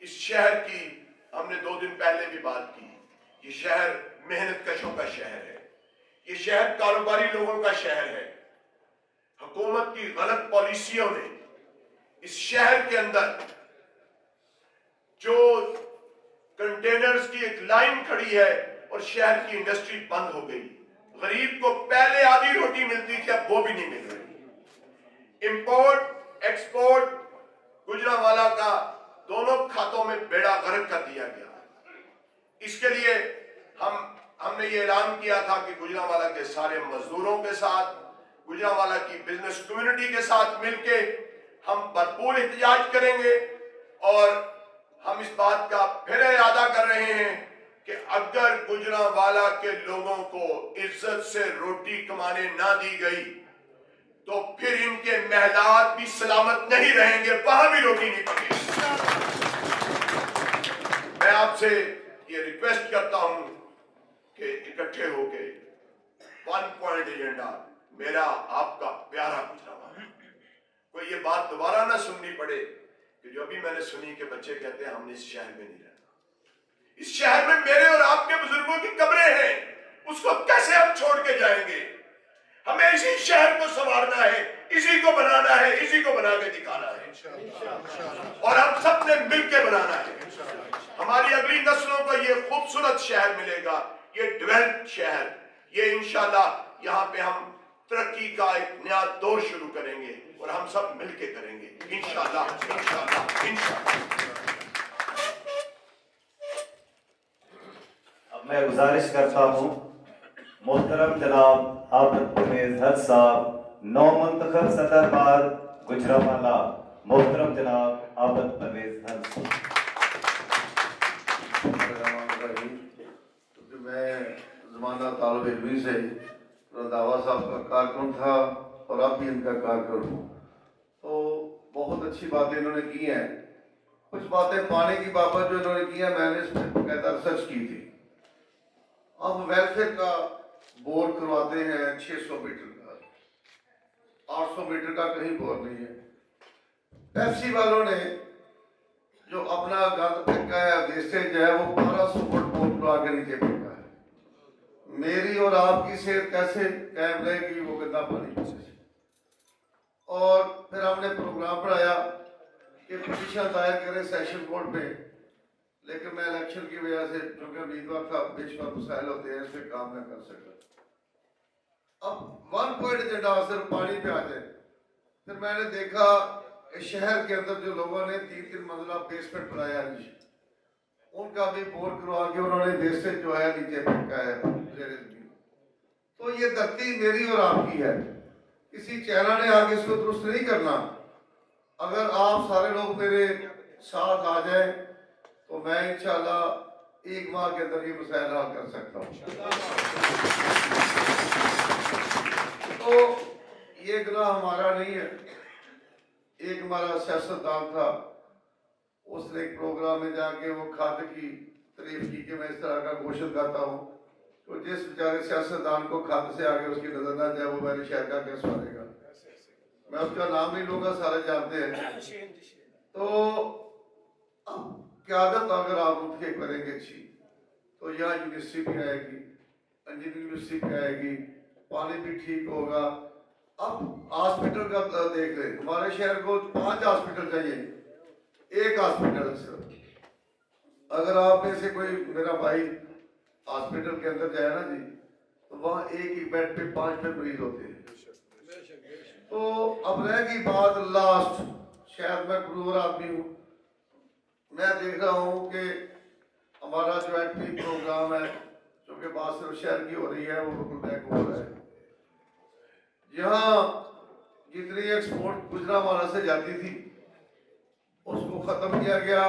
इस शहर की हमने 2 दिन पहले भी बात की। ये शहर मेहनत कशों का शहर है, ये शहर कारोबारी लोगों का शहर है। हुकूमत की गलत पॉलिसियों ने इस शहर के अंदर जो कंटेनर्स की एक लाइन खड़ी है और शहर की इंडस्ट्री बंद हो गई। गरीब को पहले आधी रोटी मिलती थी, अब वो भी नहीं मिल रही। इंपोर्ट एक्सपोर्ट गुजरांवाला का दोनों खातों में बेड़ा गर्क कर दिया गया। इसके लिए हमने ये ऐलान किया था कि गुजरांवाला के सारे मजदूरों के साथ, गुजरांवाला की बिजनेस कम्युनिटी के साथ मिलके हम भरपूर एहतजाज करेंगे। और हम इस बात का फिर इरादा कर रहे हैं कि अगर गुजरांवाला के लोगों को इज्जत से रोटी कमाने ना दी गई तो फिर इनके महलात भी सलामत नहीं रहेंगे, वहां भी रोटी नहीं पकेगी। मैं आपसे ये रिक्वेस्ट करता हूं कि इकट्ठे होके 1 पॉइंट एजेंडा, मेरा आपका प्यारा गुजरांवाला, कोई ये बात दोबारा ना सुननी पड़े कि जो अभी मैंने सुनी कि बच्चे कहते हैं हमने इस शहर में नहीं रहना। इस शहर में मेरे और आपके बुजुर्गों की कब्रें हैं, उसको कैसे हम छोड़ के जाएंगे? हमें इसी शहर को संवारना है, इसी को बनाना है, इसी को बना के दिखाना है और हम सबने मिलकर बनाना है। हमारी अगली नस्लों को ये खूबसूरत शहर मिलेगा, ये डेवलप्ड शहर, ये इंशाल्लाह यहाँ पे हम तरक्की का एक नया दौर शुरू करेंगे और हम सब मिलके करेंगे इंशाल्लाह इंशाल्लाह इंशाल्लाह। अब मैं गुजारिश करता हूँ मोहतरम जनाब आबिद परवेज हक साहब, नौमुंतखब सदर बार गुजरांवाला, मोहतरम जनाब आबिद परवेज हक साहब। मैं जमाना तालिब इल्मी से रंधावा साहब का कार्यक्रम था और अब भी इनका कार्यक्रम हूँ, तो बहुत अच्छी बातें इन्होंने की हैं। कुछ बातें पानी की बाबत जो इन्होंने की है, मैंने इस पर बकायदा रिसर्च की थी। अब वेलफेयर का बोर करवाते हैं 600 मीटर का, 800 मीटर का कहीं बोर नहीं है। पेप्सी वालों ने जो अपना गंद फेंका है, वेस्टेज है, वो 1200 फुट बोर करवा के नीचे फेंका है। मेरी और आपकी सेहत कैसे कायम रहेगी वो गंदा पानी से? और फिर हमने प्रोग्राम बनाया कि पिटीशन दायर करें सेशन कोर्ट में, लेकिन मैं इलेक्शन की वजह से, क्योंकि उम्मीदवार था, बीच में मसाइल होते हैं, इसमें काम न कर सका। अब 1 पॉइंट एजेंडा सिर्फ पानी पे आ जाए। फिर मैंने देखा कि शहर के अंदर जो लोगों ने 3-3 मंजिला बेसमेंट बनाया है, उनका भी बोर करवा के उन्होंने वेस्टेज जो है नीचे फेंका है। तो ये धरती मेरी और आपकी है, किसी चाइना ने आगे इसको दुरुस्त नहीं करना। अगर आप सारे लोग मेरे साथ आ जाए तो मैं इंशाल्लाह 1 माह के अंदर ये मसाइल हल कर सकता हूँ। तो ये गुनाह हमारा नहीं है। एक हमारा सियासतदान था, उसने एक प्रोग्राम में जाके वो खाद की तारीफ की कि मैं इस तरह का घोषित करता हूँ, तो जिस बेचारे सियासतदान को खाद से आगे उसकी नजर ना जाए वो मेरे शहर का कैसे मारेगा। मैं उसका नाम नहीं लूंगा, सारे जानते हैं। तो क्यादत अगर आप उठ के करेंगे अच्छी, तो यहाँ यूनिवर्सिटी भी आएगी, इंजीनियरिंग यूनिवर्सिटी भी आएगी, पानी भी ठीक होगा। अब हॉस्पिटल का देख रहे, हमारे शहर को 5 हॉस्पिटल चाहिए, 1 हॉस्पिटल सिर्फ। अगर आप में से कोई मेरा भाई हॉस्पिटल के अंदर जाए ना जी, तो वहाँ एक ही बेड पे 5 मरीज होते हैं। तो अब रहेगी बात लास्ट शायद मैं कमजोर आदमी हूँ, मैं देख रहा हूँ कि हमारा जो एंट्री प्रोग्राम है जो कि बात सिर्फ शहर की हो रही है वो बिल्कुल बैक हो रहा है। यहाँ जितनी एक्सपोर्ट गुजरावाला से जाती थी उसको ख़त्म किया गया।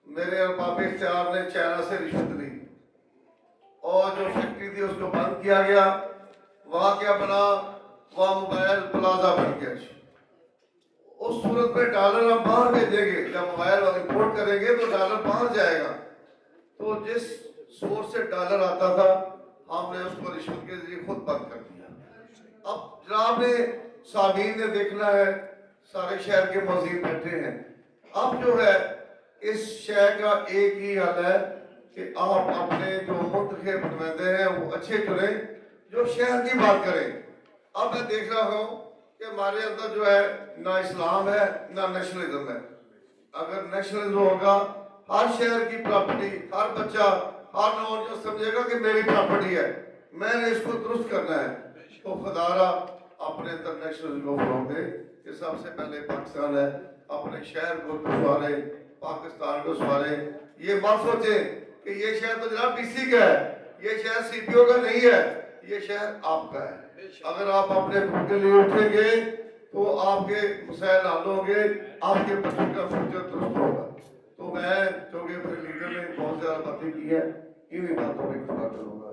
मेरे अरबाब इख्तियार ने चाइना से रिश्वत ली और जो फैक्ट्री थी उसको बंद किया गया। वहाँ क्या बना, वहाँ मोबाइल प्लाजा बन गया। उस सूरत में डॉलर हम बाहर भेजेंगे, जब मोबाइल हम इंपोर्ट करेंगे तो डॉलर बाहर जाएगा। तो जिस सोर्स से डॉलर आता था हमने उसको रिश्वत के जरिए खुद बंद कर दिया। अब जनाब ने सामीन ने देखना है, सारे शहर के मज़ीद बैठे हैं। अब जो है इस शहर का एक ही हल है कि आप अपने जो मुंतखब नुमाइंदे हैं वो अच्छे चुने जो शहर की बात करें। अब मैं देख रहा हूँ कि हमारे अंदर जो है ना इस्लाम है ना नेशनलिज्म है। अगर नेशनलिज्म होगा, हर शहर की प्रॉपर्टी, हर बच्चा, हर नौजवान समझेगा कि मेरी प्रॉपर्टी है, मैंने इसको दुरुस्त करना है, तो खुदारा अपने अंदर नेशनलिज्म को फरोग दे कि सबसे पहले पाकिस्तान है, अपने शहर को संवारे, पाकिस्तान को संवारे। ये मत सोचे कि ये शहर तो जनाब डीसी का है, ये शहर सीपीओ का नहीं है, ये शहर आपका है। अगर आप अपने खुद के लिए उठेंगे तो आपके मसाइल हल होंगे, आपके बच्चों का फ्यूचर दुरुस्त होगा। तो मैं चूंकि मेरे लीडर ने बहुत ज्यादा बातें की है, इन्हीं बातों पर इत्तफा करूंगा।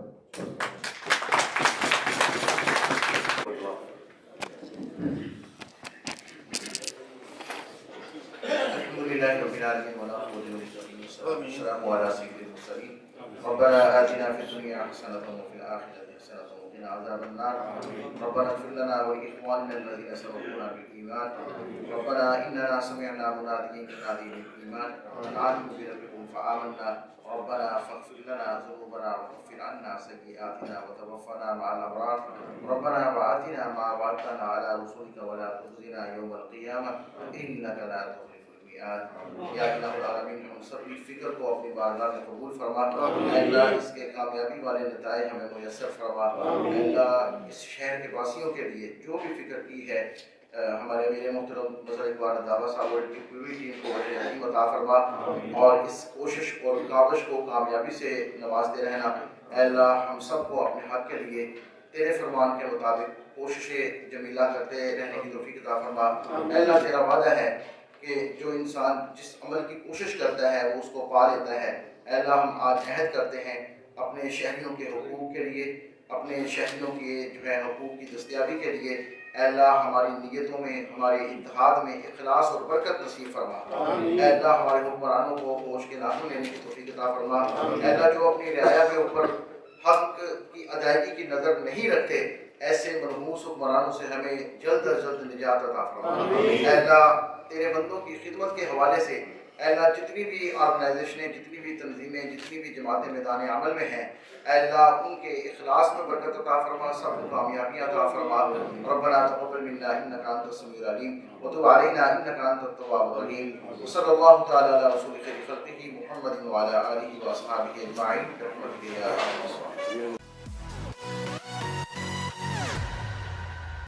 रब्बना आतिना फिद दुनिया हसनतन व फिल आखिरति हसनतन व क़िना अज़ाबन्नार। रब्बना इग़फिर लना व लिइख़वानिना अल्लज़ीना सबक़ूना बिल ईमान। रब्बना इन्नना समिअना मुनादिय्यन युनादी लिल ईमान अन आमिनू बिरब्बिकुम फ़आमन्ना। रब्बना फ़ग़फ़िर लना ज़ुनूबना व कफ़िर अन्ना सय्यिआतिना व तवफ़्फ़ना मअल अबरार। रब्बना वआतिना मा वअदतना अला रुसुलिका व ला तुख़ज़िना यौमल क़ियामह इन्नका ला या इलाहुल आलमीन। हम सब की फिक्र को अपनी बारगाह में कबूल फरमा। अल्लाह इसके कामयाबी वाले नताइज हमें मुयस्सर फरमा। अल्लाह इस शहर के वासियों के लिए जो भी फिक्र की है हमारे मेरे मोहतरम नज़र इकबाल दावा साहब की पूरी टीम को बड़े अजीम अता फरमा और इस कोशिश और काविश को कामयाबी से नवाजते रहना। अल्लाह हम सब को अपने हक के लिए तेरे फरमान के मुताबिक कोशिशें जमीला करते रहने की तौफीक अता फरमा। अल्लाह तेरा वादा है कि जो इंसान जिस अमल की कोशिश करता है वो उसको पा लेता है। अल्लाह हम आज अहद करते हैं अपने शहरियों के हुकूक के लिए, अपने शहरियों के जो है हुकूक की दस्तयाबी के लिए। अल्लाह हमारी नीयतों में, हमारे इत्तेहाद में इखलास और बरकत नसीब फरमा। अल्लाह हमारे हुक्मरानों को होश के नाखून लेने की तौफीक अता फरमा। अल्लाह जो अपनी रियाया के ऊपर हक की अदायगी की नज़र नहीं रखते, ऐसे मनहूस हुक्मरानों से हमें जल्द अज जल्द निजात अता फरमा। अल्लाह तेरे बंदों की खिदमत के हवाले से अल्लाह जितनी भी ऑर्गेनाइजेशनें, जितनी भी तंजीमें, जितनी भी जमातें मैदान अमल में हैं, अल्लाह उनके इखलास में बरकत अता फरमा, सबको कामयाबियाँ अता फरमा। रब्बना तक़ब्बल मिन्ना इन्नका अंतस समीउल अलीम व तुब अलैना इन्नका अंतत तव्वाबुर रहीम। व सल्लल्लाहु तआला अला रसूलिल खैरि खल्क़िही मुहम्मदिन व अला आलिहि व अस्हाबिही अजमाइन।